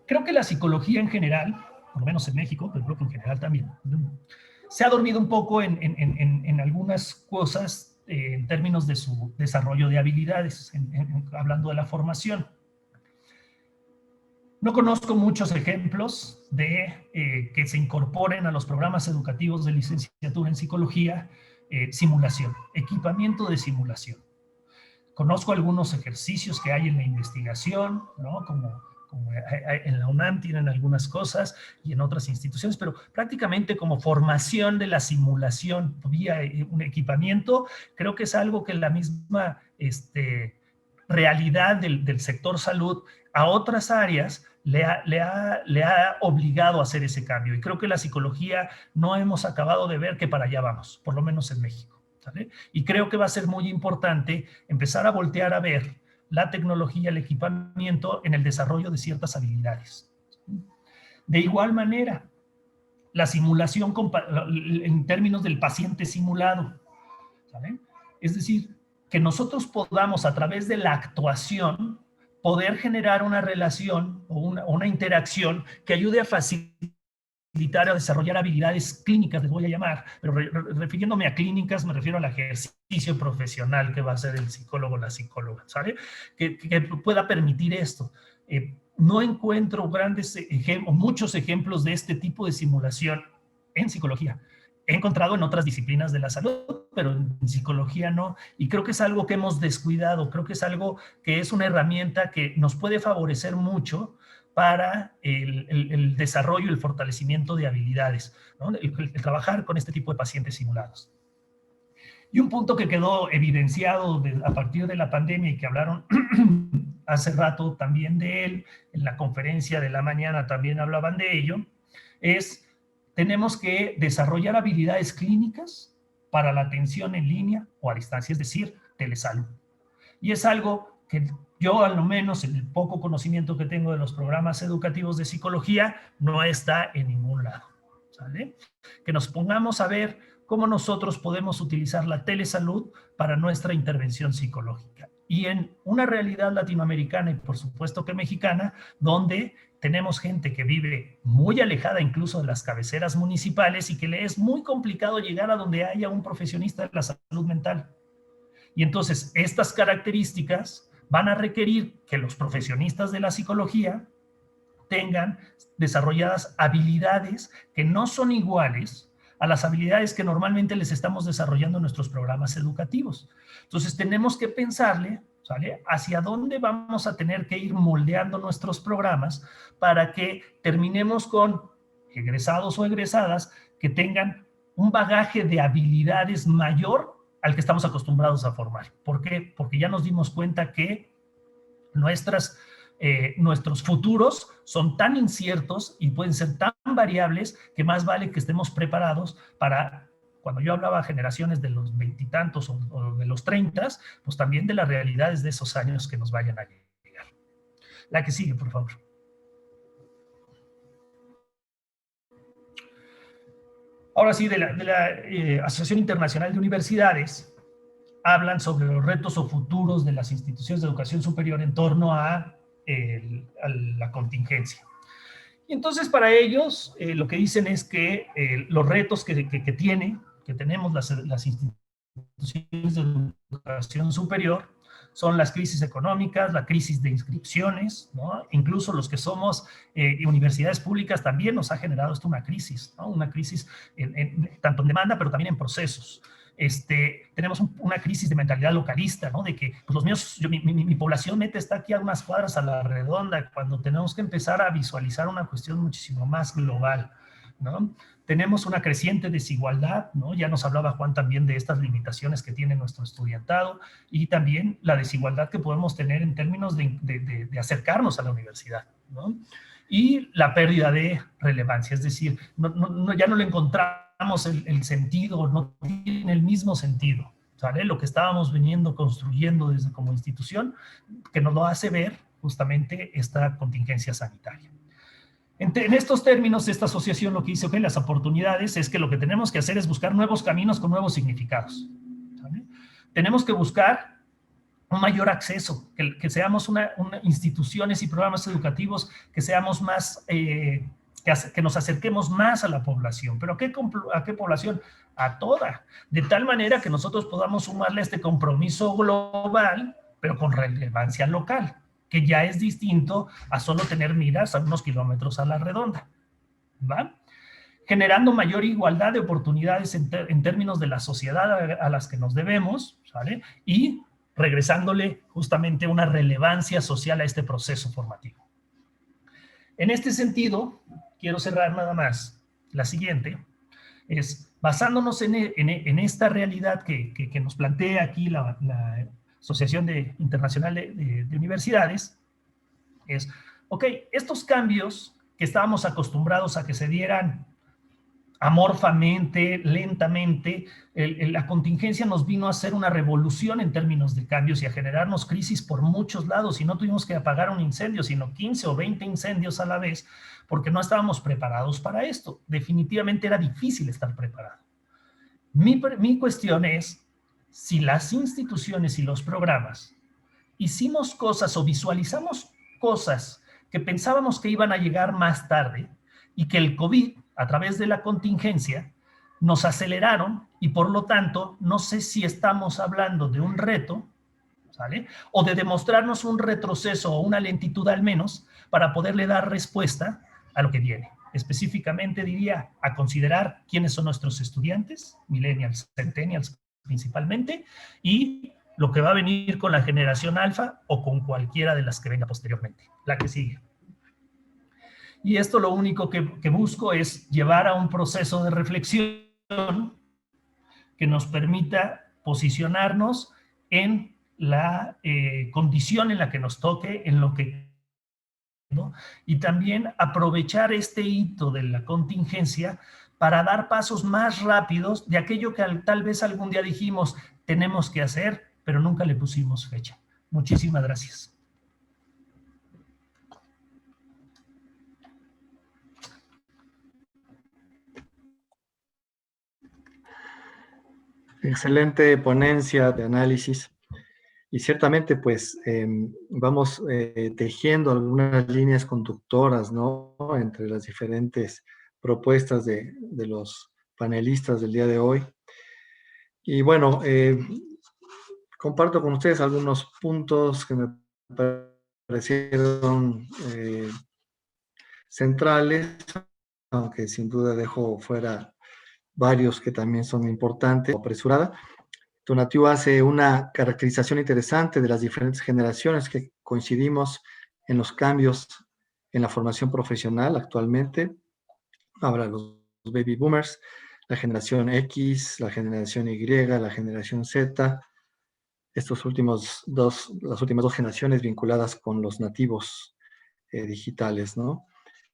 Creo que la psicología en general, por lo menos en México, pero creo que en general también, se ha dormido un poco en algunas cosas en términos de su desarrollo de habilidades, hablando de la formación. No conozco muchos ejemplos de que se incorporen a los programas educativos de licenciatura en psicología simulación, equipamiento de simulación. Conozco algunos ejercicios que hay en la investigación, ¿no? Como en la UNAM tienen algunas cosas y en otras instituciones, pero prácticamente como formación de la simulación vía un equipamiento, creo que es algo que la misma realidad del sector salud a otras áreas le ha obligado a hacer ese cambio. Y creo que la psicología no hemos acabado de ver que para allá vamos, por lo menos en México, ¿sale? Y creo que va a ser muy importante empezar a voltear a ver la tecnología, el equipamiento en el desarrollo de ciertas habilidades. De igual manera, la simulación en términos del paciente simulado, ¿sale? Es decir, que nosotros podamos a través de la actuación poder generar una relación o una interacción que ayude a facilitar, a desarrollar habilidades clínicas, les voy a llamar, pero refiriéndome a clínicas me refiero al ejercicio profesional que va a hacer el psicólogo o la psicóloga, ¿sabe? Que pueda permitir esto. No encuentro muchos ejemplos de este tipo de simulación en psicología. He encontrado en otras disciplinas de la salud, pero en psicología no. Y creo que es algo que hemos descuidado, creo que es algo que es una herramienta que nos puede favorecer mucho para el desarrollo y el fortalecimiento de habilidades, ¿no? El trabajar con este tipo de pacientes simulados. Y un punto que quedó evidenciado a partir de la pandemia y que hablaron hace rato también de él, en la conferencia de la mañana también hablaban de ello, es tenemos que desarrollar habilidades clínicas para la atención en línea o a distancia, es decir, telesalud. Y es algo que yo, al menos en el poco conocimiento que tengo de los programas educativos de psicología, no está en ningún lado, ¿sale? Que nos pongamos a ver cómo nosotros podemos utilizar la telesalud para nuestra intervención psicológica. Y en una realidad latinoamericana y por supuesto que mexicana, donde tenemos gente que vive muy alejada incluso de las cabeceras municipales y que le es muy complicado llegar a donde haya un profesionista de la salud mental. Y entonces estas características van a requerir que los profesionistas de la psicología tengan desarrolladas habilidades que no son iguales a las habilidades que normalmente les estamos desarrollando en nuestros programas educativos. Entonces tenemos que pensarle, ¿sale?, hacia dónde vamos a tener que ir moldeando nuestros programas para que terminemos con egresados o egresadas que tengan un bagaje de habilidades mayor al que estamos acostumbrados a formar. ¿Por qué? Porque ya nos dimos cuenta que nuestros futuros son tan inciertos y pueden ser tan variables que más vale que estemos preparados para, cuando yo hablaba generaciones de los veintitantos o de los 30, pues también de las realidades de esos años que nos vayan a llegar. La que sigue, por favor. Ahora sí, de la Asociación Internacional de Universidades, hablan sobre los retos o futuros de las instituciones de educación superior en torno a la contingencia. Y entonces para ellos lo que dicen es que los retos que tenemos las instituciones de educación superior son las crisis económicas, la crisis de inscripciones, ¿no? Incluso los que somos universidades públicas también nos ha generado esto una crisis, ¿no? Una crisis tanto en demanda, pero también en procesos. Tenemos una crisis de mentalidad localista, ¿no? De que pues los míos, mi población neta está aquí a unas cuadras a la redonda, cuando tenemos que empezar a visualizar una cuestión muchísimo más global, ¿no? Tenemos una creciente desigualdad, ¿no? Ya nos hablaba Juan también de estas limitaciones que tiene nuestro estudiantado y también la desigualdad que podemos tener en términos de acercarnos a la universidad, ¿no? Y la pérdida de relevancia, es decir, ya no le encontramos el sentido, no tiene el mismo sentido, ¿sale? Lo que estábamos construyendo desde como institución, que nos lo hace ver justamente esta contingencia sanitaria. En estos términos, esta asociación lo que dice, las oportunidades es que lo que tenemos que hacer es buscar nuevos caminos con nuevos significados, ¿sale? Tenemos que buscar un mayor acceso, que seamos instituciones y programas educativos que seamos más, que nos acerquemos más a la población. ¿Pero a qué población? A toda. De tal manera que nosotros podamos sumarle este compromiso global, pero con relevancia local, que ya es distinto a solo tener miras a unos kilómetros a la redonda, ¿va? Generando mayor igualdad de oportunidades en términos de la sociedad a las que nos debemos, ¿sale? Y regresándole justamente una relevancia social a este proceso formativo. En este sentido, quiero cerrar nada más. La siguiente es, basándonos en esta realidad que nos plantea aquí la Asociación Internacional de Universidades, es, ok, estos cambios que estábamos acostumbrados a que se dieran amorfamente, lentamente, la contingencia nos vino a hacer una revolución en términos de cambios y a generarnos crisis por muchos lados, y no tuvimos que apagar un incendio, sino 15 o 20 incendios a la vez, porque no estábamos preparados para esto. Definitivamente era difícil estar preparado. Mi cuestión es, si las instituciones y los programas hicimos cosas o visualizamos cosas que pensábamos que iban a llegar más tarde y que el COVID, a través de la contingencia, nos aceleraron y por lo tanto no sé si estamos hablando de un reto, ¿sale? O de demostrarnos un retroceso o una lentitud al menos para poderle dar respuesta a lo que viene. Específicamente diría a considerar quiénes son nuestros estudiantes, millennials, centennials principalmente, y lo que va a venir con la generación alfa o con cualquiera de las que venga posteriormente, la que sigue. Y esto lo único que busco es llevar a un proceso de reflexión que nos permita posicionarnos en la condición en la que nos toque, en lo que, ¿no? Y también aprovechar este hito de la contingencia para dar pasos más rápidos de aquello que tal vez algún día dijimos tenemos que hacer, pero nunca le pusimos fecha. Muchísimas gracias. Excelente ponencia de análisis. Y ciertamente, pues, vamos tejiendo algunas líneas conductoras, ¿no?, entre las diferentes propuestas de los panelistas del día de hoy. Y bueno, comparto con ustedes algunos puntos que me parecieron centrales, aunque sin duda dejo fuera varios que también son importantes. Apresurada. Tonatiuh hace una caracterización interesante de las diferentes generaciones que coincidimos en los cambios en la formación profesional actualmente. Habla de los baby boomers, la generación X, la generación Y, la generación Z, las últimas dos generaciones vinculadas con los nativos digitales, ¿no?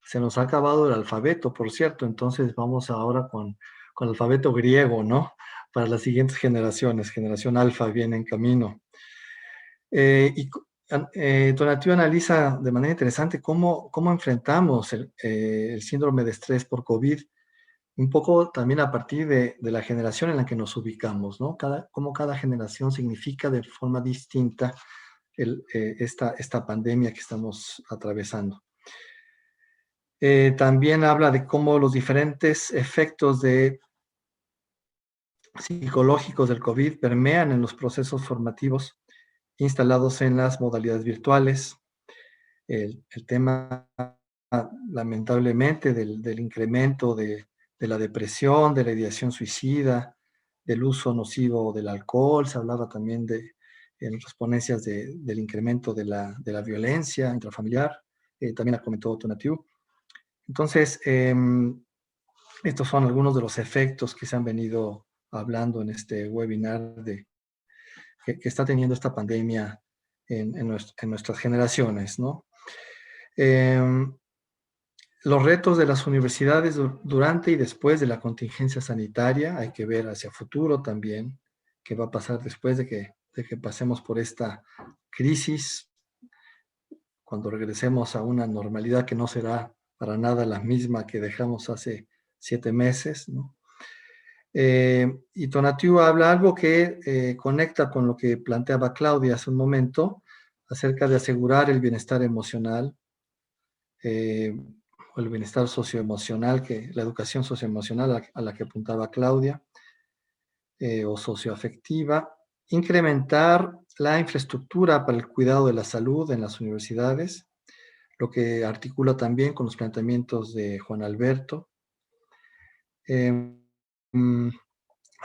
Se nos ha acabado el alfabeto, por cierto, entonces vamos ahora con el alfabeto griego, ¿no? Para las siguientes generaciones, generación alfa viene en camino. Tonatiuh analiza de manera interesante cómo enfrentamos el síndrome de estrés por COVID, un poco también a partir de la generación en la que nos ubicamos, ¿no? Cómo cada generación significa de forma distinta esta pandemia que estamos atravesando. También habla de cómo los diferentes efectos psicológicos del COVID permean en los procesos formativos instalados en las modalidades virtuales. El tema, lamentablemente, del incremento de la depresión, de la ideación suicida, del uso nocivo del alcohol. Se hablaba también en otras ponencias del incremento de la violencia intrafamiliar. También la comentó Tonatiuh. Entonces, estos son algunos de los efectos que se han venido hablando en este webinar que está teniendo esta pandemia en nuestras generaciones, ¿no? Los retos de las universidades durante y después de la contingencia sanitaria, hay que ver hacia futuro también qué va a pasar después de que pasemos por esta crisis, cuando regresemos a una normalidad que no será para nada la misma que dejamos hace 7 meses, ¿no? Y Tonatiuh habla algo que conecta con lo que planteaba Claudia hace un momento, acerca de asegurar el bienestar emocional, o el bienestar socioemocional, la educación socioemocional a la que apuntaba Claudia, o socioafectiva, incrementar la infraestructura para el cuidado de la salud en las universidades, lo que articula también con los planteamientos de Juan Alberto.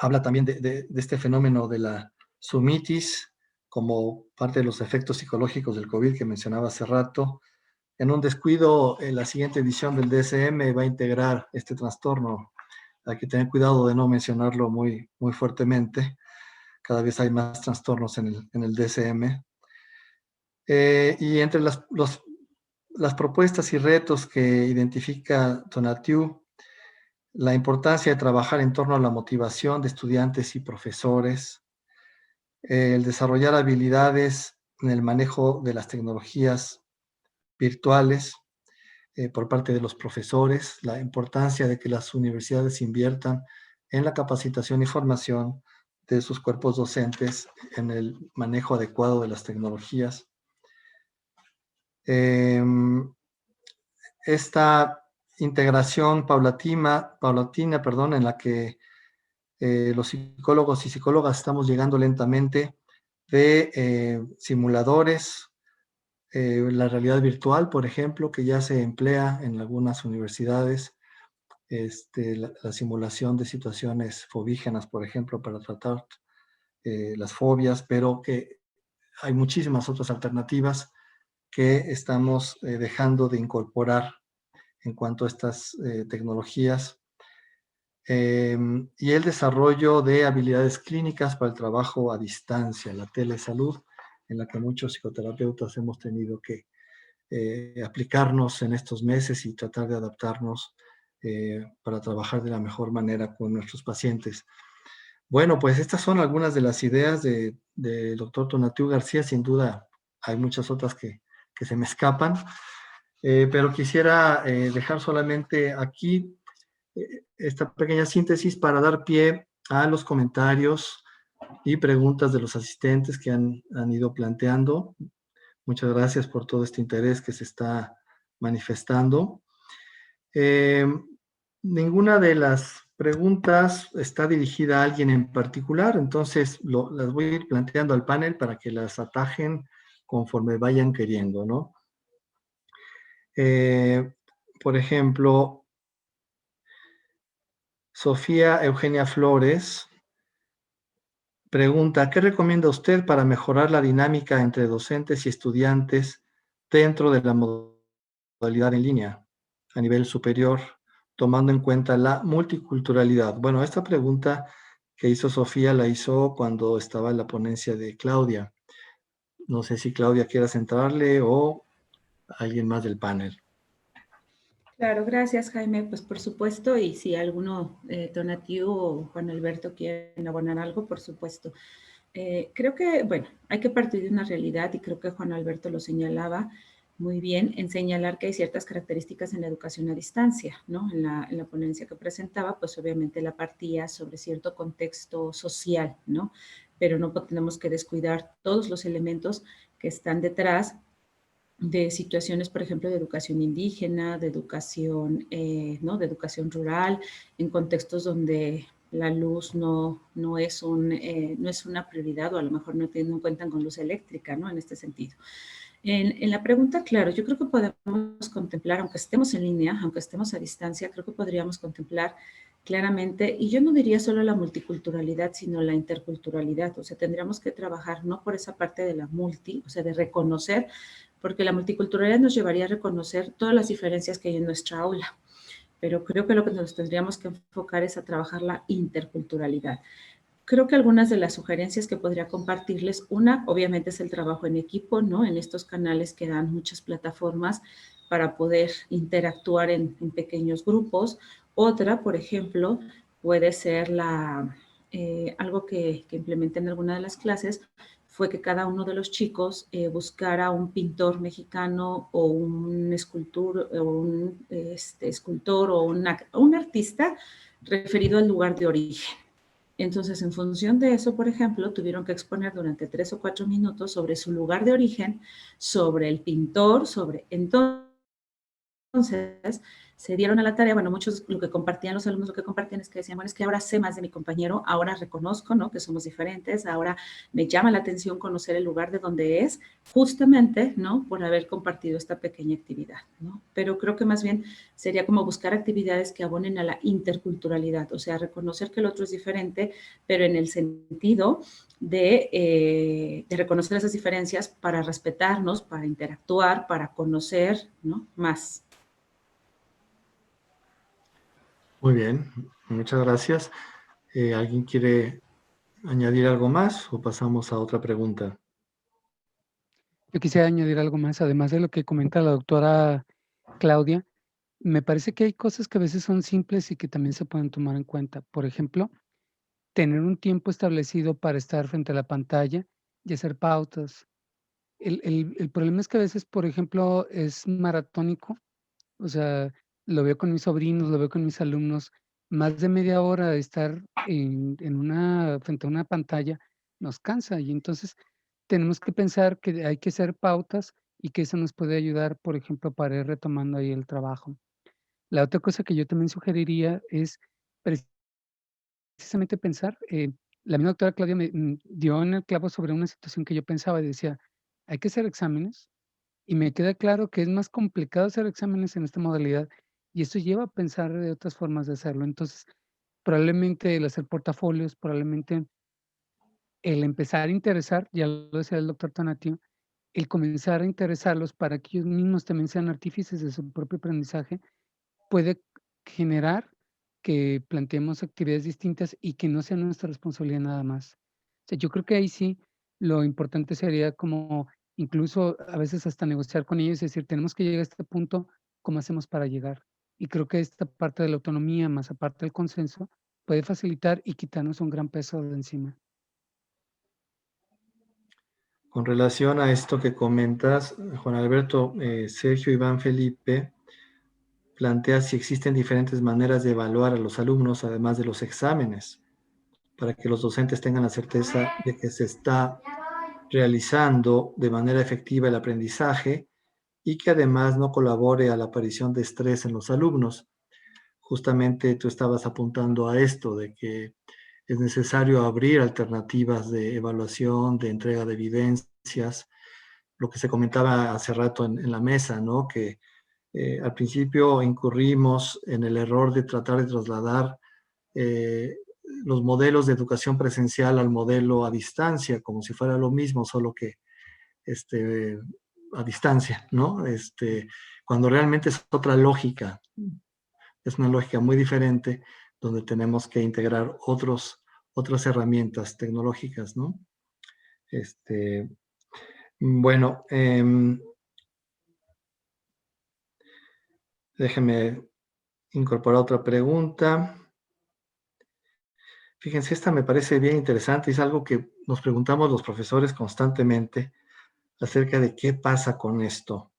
Habla también de este fenómeno de la sumitis como parte de los efectos psicológicos del COVID que mencionaba hace rato. En un descuido, la siguiente edición del DSM va a integrar este trastorno. Hay que tener cuidado de no mencionarlo muy, muy fuertemente. Cada vez hay más trastornos en el DSM. Y entre las propuestas y retos que identifica Tonatiuh, la importancia de trabajar en torno a la motivación de estudiantes y profesores, el desarrollar habilidades en el manejo de las tecnologías virtuales por parte de los profesores, la importancia de que las universidades inviertan en la capacitación y formación de sus cuerpos docentes en el manejo adecuado de las tecnologías. Esta integración paulatina, en la que los psicólogos y psicólogas estamos llegando lentamente de simuladores, la realidad virtual, por ejemplo, que ya se emplea en algunas universidades, la simulación de situaciones fobígenas, por ejemplo, para tratar las fobias, pero que hay muchísimas otras alternativas que estamos dejando de incorporar en cuanto a estas tecnologías. Y el desarrollo de habilidades clínicas para el trabajo a distancia, la telesalud, en la que muchos psicoterapeutas hemos tenido que aplicarnos en estos meses y tratar de adaptarnos para trabajar de la mejor manera con nuestros pacientes. Bueno, pues estas son algunas de las ideas del doctor Tonatiuh García. Sin duda hay muchas otras que se me escapan, pero quisiera dejar solamente aquí esta pequeña síntesis para dar pie a los comentarios y preguntas de los asistentes que han ido planteando. Muchas gracias por todo este interés que se está manifestando. Ninguna de las preguntas está dirigida a alguien en particular, entonces las voy a ir planteando al panel para que las atajen conforme vayan queriendo, ¿no? por ejemplo, Sofía Eugenia Flores pregunta, ¿qué recomienda usted para mejorar la dinámica entre docentes y estudiantes dentro de la modalidad en línea a nivel superior, tomando en cuenta la multiculturalidad? Bueno, esta pregunta que hizo Sofía la hizo cuando estaba en la ponencia de Claudia. No sé si Claudia quiera centrarle o alguien más del panel. Claro, gracias Jaime, pues por supuesto, y si alguno, Tonatiu o Juan Alberto quieren abonar algo, por supuesto. Creo que, bueno, hay que partir de una realidad y creo que Juan Alberto lo señalaba muy bien en señalar que hay ciertas características en la educación a distancia, ¿no? En la ponencia que presentaba, pues obviamente la partía sobre cierto contexto social, ¿no? Pero no tenemos que descuidar todos los elementos que están detrás de situaciones, por ejemplo, de educación indígena, de educación, ¿no? De educación rural, en contextos donde la luz no es una prioridad o a lo mejor no tienen cuenta con luz eléctrica, ¿no? En este sentido. En la pregunta, claro, yo creo que podemos contemplar, aunque estemos en línea, aunque estemos a distancia, creo que podríamos contemplar claramente, y yo no diría solo la multiculturalidad, sino la interculturalidad, o sea, tendríamos que trabajar no por esa parte de la multi, o sea, de reconocer, porque la multiculturalidad nos llevaría a reconocer todas las diferencias que hay en nuestra aula, pero creo que lo que nos tendríamos que enfocar es a trabajar la interculturalidad. Creo que algunas de las sugerencias que podría compartirles, una, obviamente, es el trabajo en equipo, ¿no? En estos canales que dan muchas plataformas para poder interactuar en pequeños grupos. Otra, por ejemplo, puede ser algo que implementé en alguna de las clases, fue que cada uno de los chicos buscara un pintor mexicano o un escultor o un artista referido al lugar de origen. Entonces, en función de eso, por ejemplo, tuvieron que exponer durante 3 o 4 minutos sobre su lugar de origen, sobre el pintor, sobre... Entonces, se dieron a la tarea, bueno, muchos lo que compartían, los alumnos lo que compartían es que decían, bueno, es que ahora sé más de mi compañero, ahora reconozco, ¿no? Que somos diferentes, ahora me llama la atención conocer el lugar de donde es, justamente, ¿no? Por haber compartido esta pequeña actividad, ¿no? Pero creo que más bien sería como buscar actividades que abonen a la interculturalidad, o sea, reconocer que el otro es diferente, pero en el sentido de reconocer esas diferencias para respetarnos, para interactuar, para conocer, ¿no? Más. Muy bien, muchas gracias. ¿Alguien quiere añadir algo más o pasamos a otra pregunta? Yo quisiera añadir algo más, además de lo que comenta la doctora Claudia. Me parece que hay cosas que a veces son simples y que también se pueden tomar en cuenta. Por ejemplo, tener un tiempo establecido para estar frente a la pantalla y hacer pautas. El problema es que a veces, por ejemplo, es maratónico. O sea, lo veo con mis sobrinos, lo veo con mis alumnos. Más de media hora de estar frente a una pantalla nos cansa y entonces tenemos que pensar que hay que hacer pautas y que eso nos puede ayudar, por ejemplo, para ir retomando ahí el trabajo. La otra cosa que yo también sugeriría es precisamente pensar, la misma doctora Claudia me dio en el clavo sobre una situación que yo pensaba y decía, hay que hacer exámenes y me queda claro que es más complicado hacer exámenes en esta modalidad y eso lleva a pensar de otras formas de hacerlo. Entonces, probablemente el hacer portafolios, probablemente el empezar a interesar, ya lo decía el doctor Tonatiuh, el comenzar a interesarlos para que ellos mismos también sean artífices de su propio aprendizaje, puede generar que planteemos actividades distintas y que no sea nuestra responsabilidad nada más. O sea, yo creo que ahí sí lo importante sería como incluso a veces hasta negociar con ellos y decir, tenemos que llegar a este punto, ¿cómo hacemos para llegar? Y creo que esta parte de la autonomía, más aparte del consenso, puede facilitar y quitarnos un gran peso de encima. Con relación a esto que comentas, Juan Alberto, Sergio Iván Felipe plantea si existen diferentes maneras de evaluar a los alumnos, además de los exámenes, para que los docentes tengan la certeza de que se está realizando de manera efectiva el aprendizaje y que además no colabore a la aparición de estrés en los alumnos. Justamente tú estabas apuntando a esto, de que es necesario abrir alternativas de evaluación, de entrega de evidencias, lo que se comentaba hace rato en la mesa, ¿no? Que Al principio incurrimos en el error de tratar de trasladar los modelos de educación presencial al modelo a distancia, como si fuera lo mismo, solo que a distancia, ¿no? Cuando realmente es otra lógica, es una lógica muy diferente, donde tenemos que integrar otras herramientas tecnológicas, ¿no? Bueno, déjenme incorporar otra pregunta. Fíjense, esta me parece bien interesante, es algo que nos preguntamos los profesores constantemente acerca de qué pasa con esto.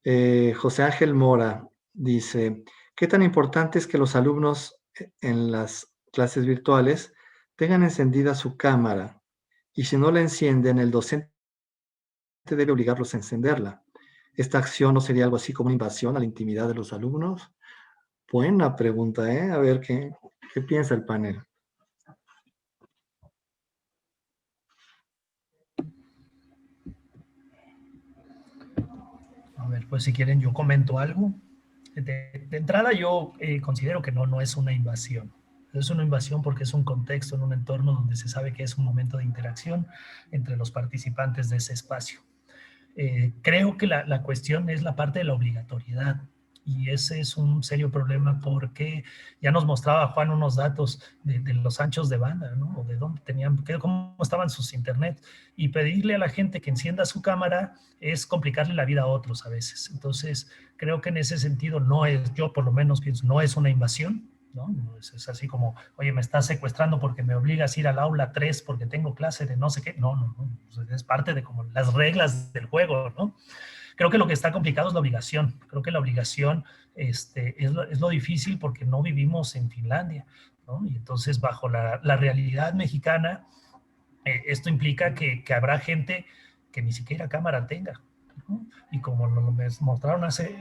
José Ángel Mora dice, ¿qué tan importante es que los alumnos en las clases virtuales tengan encendida su cámara? Y si no la encienden, el docente debe obligarlos a encenderla. ¿Esta acción no sería algo así como una invasión a la intimidad de los alumnos? Buena pregunta, ¿eh? A ver qué piensa el panel. A ver, pues si quieren yo comento algo. De entrada yo considero que no es una invasión. Es una invasión porque es un contexto en un entorno donde se sabe que es un momento de interacción entre los participantes de ese espacio. Creo que la cuestión es la parte de la obligatoriedad. Y ese es un serio problema porque ya nos mostraba Juan unos datos de los anchos de banda, ¿no? O de dónde tenían, cómo estaban sus internet. Y pedirle a la gente que encienda su cámara es complicarle la vida a otros a veces. Entonces, creo que en ese sentido no es, yo por lo menos pienso, no es una invasión, ¿no? Es así como, oye, me estás secuestrando porque me obligas a ir al aula 3 porque tengo clase de no sé qué. No. Es parte de como las reglas del juego, ¿no? Creo que lo que está complicado es la obligación. Creo que la obligación es lo difícil porque no vivimos en Finlandia, ¿no? Y entonces, bajo la realidad mexicana, esto implica que habrá gente que ni siquiera cámara tenga, ¿no? Y como lo mostraron hace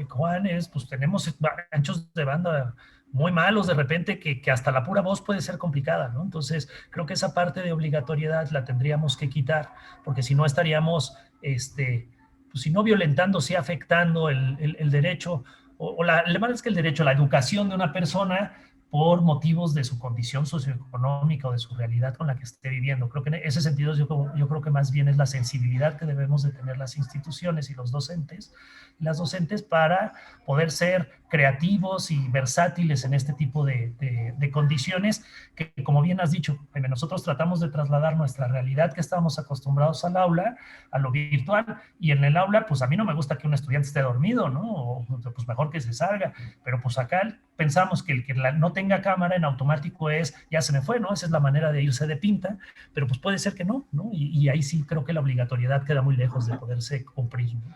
Juan, pues tenemos anchos de banda muy malos de repente que hasta la pura voz puede ser complicada, ¿no? Entonces, creo que esa parte de obligatoriedad la tendríamos que quitar, porque si no estaríamos, pues si no violentando, sí afectando el derecho, el mal es que el derecho, la educación de una persona por motivos de su condición socioeconómica o de su realidad con la que esté viviendo. Creo que en ese sentido yo creo que más bien es la sensibilidad que debemos de tener las instituciones y los docentes y las docentes para poder ser creativos y versátiles en este tipo de condiciones que, como bien has dicho, nosotros tratamos de trasladar nuestra realidad que estábamos acostumbrados al aula, a lo virtual, y en el aula, pues a mí no me gusta que un estudiante esté dormido, ¿no? O pues mejor que se salga, pero pues acá pensamos que el que no tenga cámara en automático ya se me fue, ¿no? Esa es la manera de irse de pinta, pero pues puede ser que no, ¿no? Y ahí sí creo que la obligatoriedad queda muy lejos de poderse cumplir, ¿no?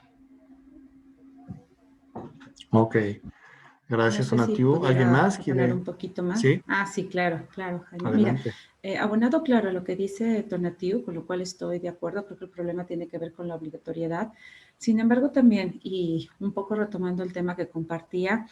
Ok. Gracias, Tonatiuh. ¿Alguien más quiere? Un poquito más. Sí. Sí, claro, Jaime. Adelante. Mira, abonado, claro, lo que dice Tonatiuh, con lo cual estoy de acuerdo, creo que el problema tiene que ver con la obligatoriedad. Sin embargo, también, y un poco retomando el tema que compartía,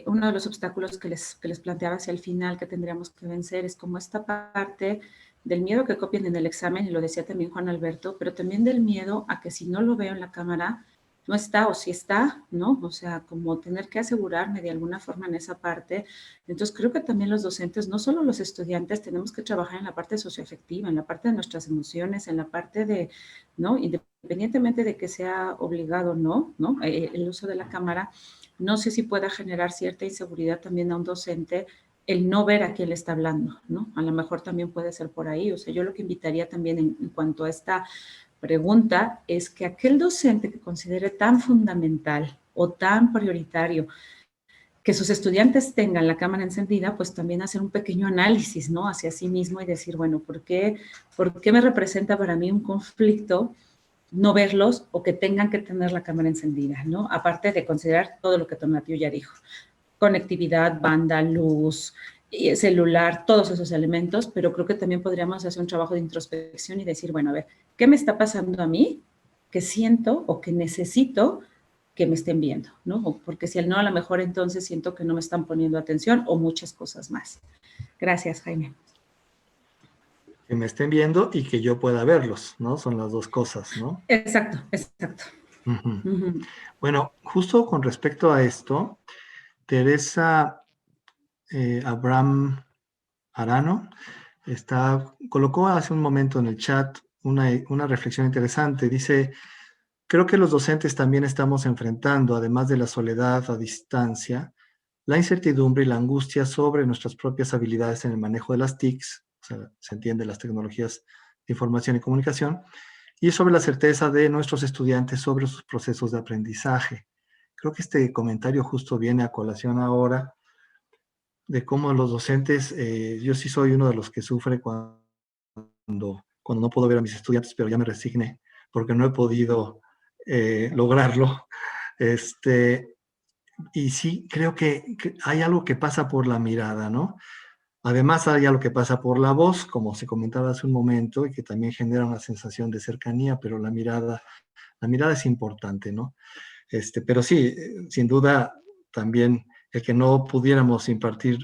uno de los obstáculos que les planteaba hacia el final que tendríamos que vencer es como esta parte del miedo que copien en el examen, y lo decía también Juan Alberto, pero también del miedo a que si no lo veo en la cámara, no está, o si está, ¿no? O sea, como tener que asegurarme de alguna forma en esa parte. Entonces, creo que también los docentes, no solo los estudiantes, tenemos que trabajar en la parte socioafectiva, en la parte de nuestras emociones, en la parte de, ¿no? Independientemente de que sea obligado o no, ¿no? El uso de la cámara, no sé si pueda generar cierta inseguridad también a un docente el no ver a quién le está hablando, ¿no? A lo mejor también puede ser por ahí. O sea, yo lo que invitaría también en cuanto a esta pregunta es que aquel docente que considere tan fundamental o tan prioritario que sus estudiantes tengan la cámara encendida, pues también hacer un pequeño análisis, ¿no? Hacia sí mismo y decir, bueno, ¿por qué me representa para mí un conflicto no verlos o que tengan que tener la cámara encendida, ¿no? Aparte de considerar todo lo que Tonatiuh ya dijo. Conectividad, banda, luz, celular, todos esos elementos, pero creo que también podríamos hacer un trabajo de introspección y decir, bueno, a ver, ¿qué me está pasando a mí? ¿Qué siento o que necesito que me estén viendo? ¿No? Porque si el no, a lo mejor entonces siento que no me están poniendo atención o muchas cosas más. Gracias, Jaime. Que me estén viendo y que yo pueda verlos, ¿no? Son las dos cosas, ¿no? Exacto. Ujú. Bueno, justo con respecto a esto, Teresa Abraham Arano colocó hace un momento en el chat una reflexión interesante. Dice, creo que los docentes también estamos enfrentando, además de la soledad a distancia, la incertidumbre y la angustia sobre nuestras propias habilidades en el manejo de las TICs, o sea, se entiende las tecnologías de información y comunicación, y sobre la certeza de nuestros estudiantes sobre sus procesos de aprendizaje. Creo que este comentario justo viene a colación ahora de cómo los docentes, yo sí soy uno de los que sufre cuando no puedo ver a mis estudiantes, pero ya me resigné porque no he podido lograrlo. Y sí, creo que hay algo que pasa por la mirada, ¿no? Además hay algo que pasa por la voz, como se comentaba hace un momento, y que también genera una sensación de cercanía, pero la mirada es importante, ¿no? Pero sí, sin duda, también el que no pudiéramos impartir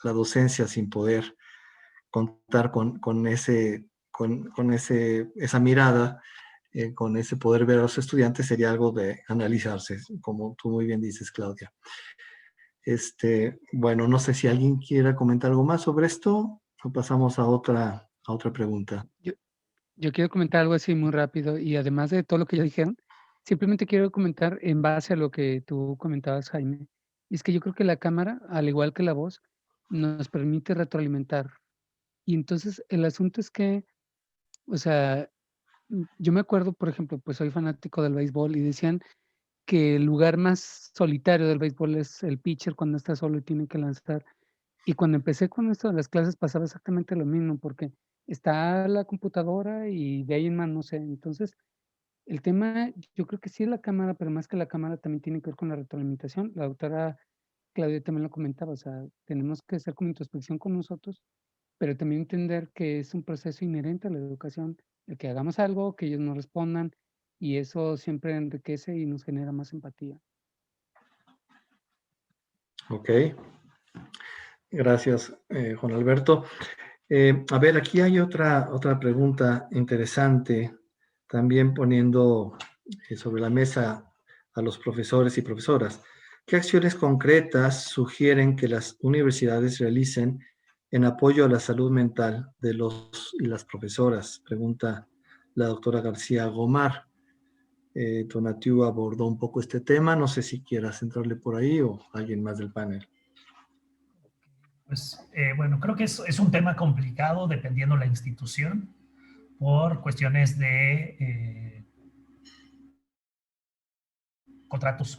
la docencia sin poder contar con esa mirada, con ese poder ver a los estudiantes, sería algo de analizarse, como tú muy bien dices, Claudia. Bueno, no sé si alguien quiera comentar algo más sobre esto o pasamos a otra pregunta. Yo quiero comentar algo así muy rápido y además de todo lo que ya dijeron, simplemente quiero comentar en base a lo que tú comentabas, Jaime. Y es que yo creo que la cámara, al igual que la voz, nos permite retroalimentar. Y entonces el asunto es que, o sea, yo me acuerdo, por ejemplo, pues soy fanático del béisbol y decían que el lugar más solitario del béisbol es el pitcher cuando está solo y tiene que lanzar. Y cuando empecé con esto de las clases pasaba exactamente lo mismo, porque está la computadora y de ahí en más no sé. Entonces, el tema, yo creo que sí es la cámara, pero más que la cámara también tiene que ver con la retroalimentación. La doctora Claudia también lo comentaba, o sea, tenemos que hacer como introspección con nosotros, pero también entender que es un proceso inherente a la educación, el que hagamos algo, que ellos nos respondan, y eso siempre enriquece y nos genera más empatía. Ok, gracias, Juan Alberto. A ver, aquí hay otra pregunta interesante, también poniendo sobre la mesa a los profesores y profesoras. ¿Qué acciones concretas sugieren que las universidades realicen en apoyo a la salud mental de los y las profesoras? Pregunta la doctora García Gomar. Tonatiu abordó un poco este tema, no sé si quieras entrarle por ahí o alguien más del panel. Pues bueno, creo que es un tema complicado dependiendo la institución por cuestiones de contratos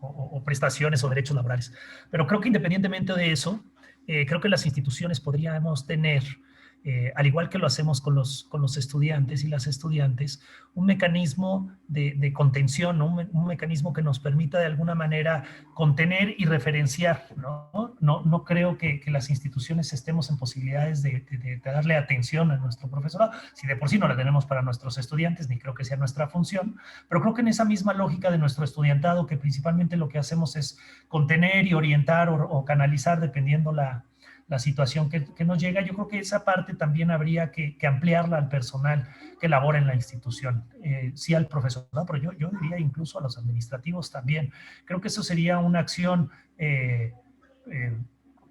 o prestaciones o derechos laborales. Pero creo que independientemente de eso, creo que las instituciones podríamos tener, al igual que lo hacemos con los estudiantes y las estudiantes, un mecanismo de contención, ¿no? Un mecanismo que nos permita de alguna manera contener y referenciar, ¿no? No creo que las instituciones estemos en posibilidades de darle atención a nuestro profesorado, si de por sí no la tenemos para nuestros estudiantes, ni creo que sea nuestra función, pero creo que en esa misma lógica de nuestro estudiantado, que principalmente lo que hacemos es contener y orientar o canalizar dependiendo la situación que nos llega, yo creo que esa parte también habría que ampliarla al personal que labora en la institución, sí al profesorado, pero yo diría incluso a los administrativos también. Creo que eso sería una acción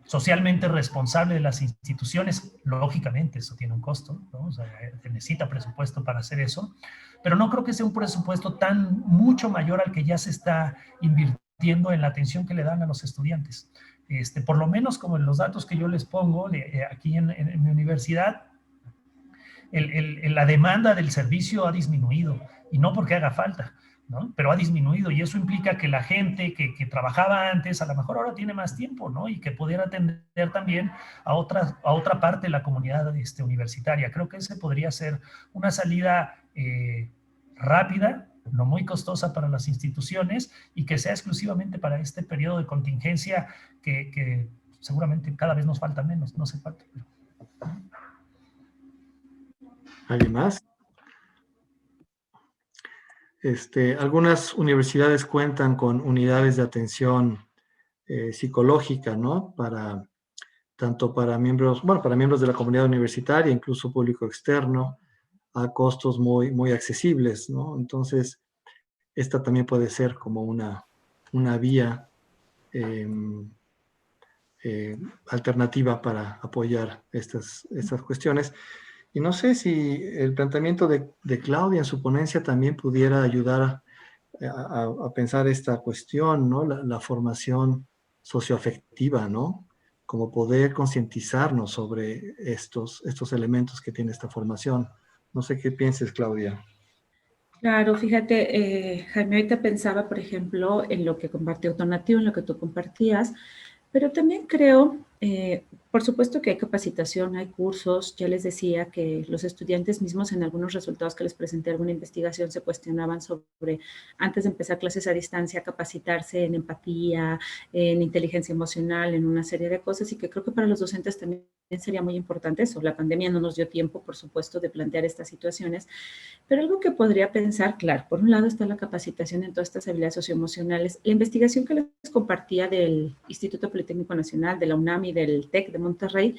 socialmente responsable de las instituciones. Lógicamente, eso tiene un costo, ¿no? O sea, se necesita presupuesto para hacer eso, pero no creo que sea un presupuesto mucho mayor al que ya se está invirtiendo en la atención que le dan a los estudiantes. Por lo menos como en los datos que yo les pongo aquí en mi universidad, la demanda del servicio ha disminuido, y no porque haga falta, ¿no? Pero ha disminuido, y eso implica que la gente que trabajaba antes a lo mejor ahora tiene más tiempo, ¿no? Y que pudiera atender también a otra parte de la comunidad universitaria. Creo que ese podría ser una salida rápida, no muy costosa para las instituciones, y que sea exclusivamente para este periodo de contingencia que seguramente cada vez nos falta menos, no hace falta. Pero... ¿Alguien más? Algunas universidades cuentan con unidades de atención psicológica, ¿no? Tanto para miembros de la comunidad universitaria, incluso público externo, a costos muy, muy accesibles, ¿no? Entonces, esta también puede ser como una vía alternativa para apoyar estas cuestiones. Y no sé si el planteamiento de Claudia en su ponencia también pudiera ayudar a pensar esta cuestión, ¿no? La formación socioafectiva, ¿no? Como poder concientizarnos sobre estos elementos que tiene esta formación. No sé qué pienses, Claudia. Claro, fíjate, Jaime, ahorita pensaba, por ejemplo, en lo que compartió Tonatiuh, en lo que tú compartías, pero también creo, por supuesto que hay capacitación, hay cursos. Ya les decía que los estudiantes mismos en algunos resultados que les presenté, alguna investigación, se cuestionaban sobre, antes de empezar clases a distancia, capacitarse en empatía, en inteligencia emocional, en una serie de cosas, y que creo que para los docentes también sería muy importante eso. La pandemia no nos dio tiempo, por supuesto, de plantear estas situaciones, pero algo que podría pensar, claro, por un lado está la capacitación en todas estas habilidades socioemocionales. La investigación que les compartía del Instituto Politécnico Nacional, de la UNAM y del TEC de Monterrey,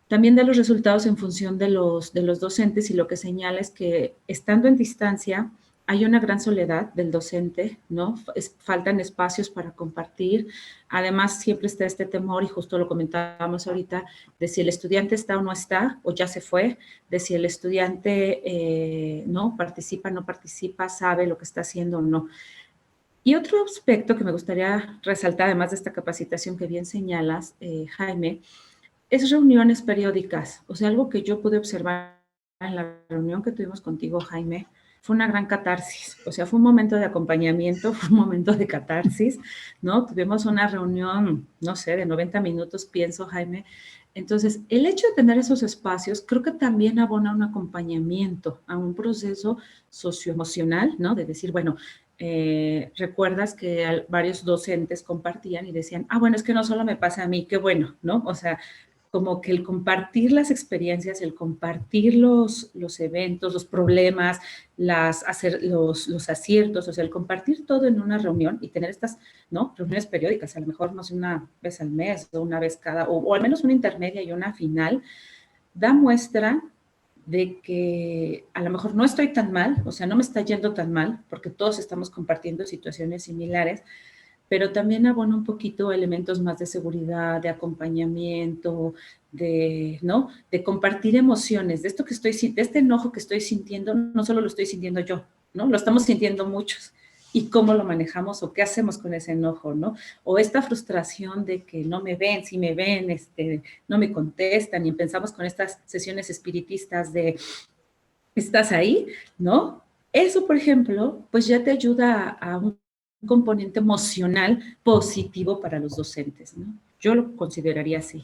también da los resultados en función de los docentes, y lo que señala es que estando en distancia hay una gran soledad del docente, ¿no? Faltan espacios para compartir. Además, siempre está este temor, y justo lo comentábamos ahorita, de si el estudiante está o no está, o ya se fue, de si el estudiante no participa, sabe lo que está haciendo o no. Y otro aspecto que me gustaría resaltar, además de esta capacitación que bien señalas, Jaime, es reuniones periódicas. O sea, algo que yo pude observar en la reunión que tuvimos contigo, Jaime, fue una gran catarsis. O sea, fue un momento de acompañamiento, fue un momento de catarsis, ¿no? Tuvimos una reunión, no sé, de 90 minutos, pienso, Jaime. Entonces, el hecho de tener esos espacios creo que también abona un acompañamiento a un proceso socioemocional, ¿no? De decir, bueno, recuerdas que varios docentes compartían y decían, bueno, es que no solo me pasa a mí, qué bueno, ¿no? O sea, como que el compartir las experiencias, el compartir los eventos, los problemas, los aciertos, o sea, el compartir todo en una reunión y tener estas, ¿no? Reuniones periódicas, a lo mejor no sé, una vez al mes o una vez o al menos una intermedia y una final, da muestra de que a lo mejor no estoy tan mal, o sea, no me está yendo tan mal, porque todos estamos compartiendo situaciones similares, pero también abona un poquito elementos más de seguridad, de acompañamiento, ¿no? De compartir emociones, de este enojo que estoy sintiendo, no solo lo estoy sintiendo yo, ¿no? Lo estamos sintiendo muchos. ¿Y cómo lo manejamos o qué hacemos con ese enojo, no? O esta frustración de que no me ven, si me ven, no me contestan, y empezamos con estas sesiones espiritistas de, ¿estás ahí? ¿No? Eso, por ejemplo, pues ya te ayuda a un componente emocional positivo para los docentes, ¿no? Yo lo consideraría así.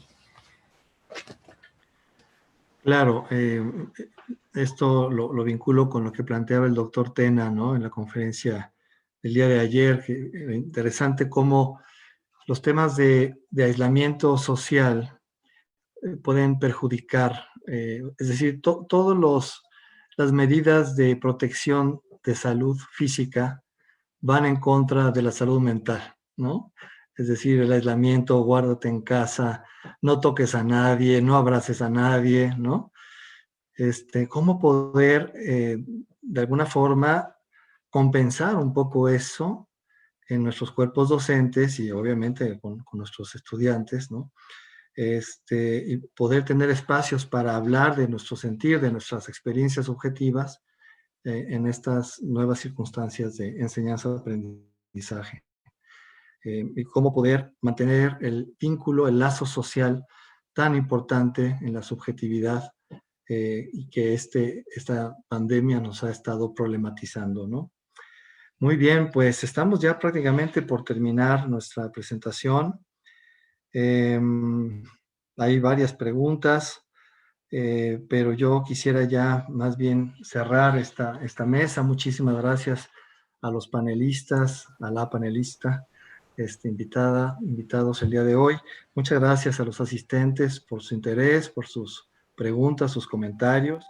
Claro, esto lo vinculo con lo que planteaba el doctor Tena, ¿no? En la conferencia del día de ayer, que era interesante cómo los temas de aislamiento social pueden perjudicar, es decir, todas las medidas de protección de salud física van en contra de la salud mental, ¿no? Es decir, el aislamiento, guárdate en casa, no toques a nadie, no abraces a nadie, ¿no? ¿Cómo poder, de alguna forma, compensar un poco eso en nuestros cuerpos docentes y obviamente con nuestros estudiantes, ¿no? Y poder tener espacios para hablar de nuestro sentir, de nuestras experiencias subjetivas en estas nuevas circunstancias de enseñanza-aprendizaje. Y cómo poder mantener el vínculo, el lazo social tan importante en la subjetividad y que esta pandemia nos ha estado problematizando, ¿no? Muy bien, pues estamos ya prácticamente por terminar nuestra presentación. Hay varias preguntas, pero yo quisiera ya más bien cerrar esta mesa. Muchísimas gracias a los panelistas, a la panelista, invitados el día de hoy. Muchas gracias a los asistentes por su interés, por sus preguntas, sus comentarios.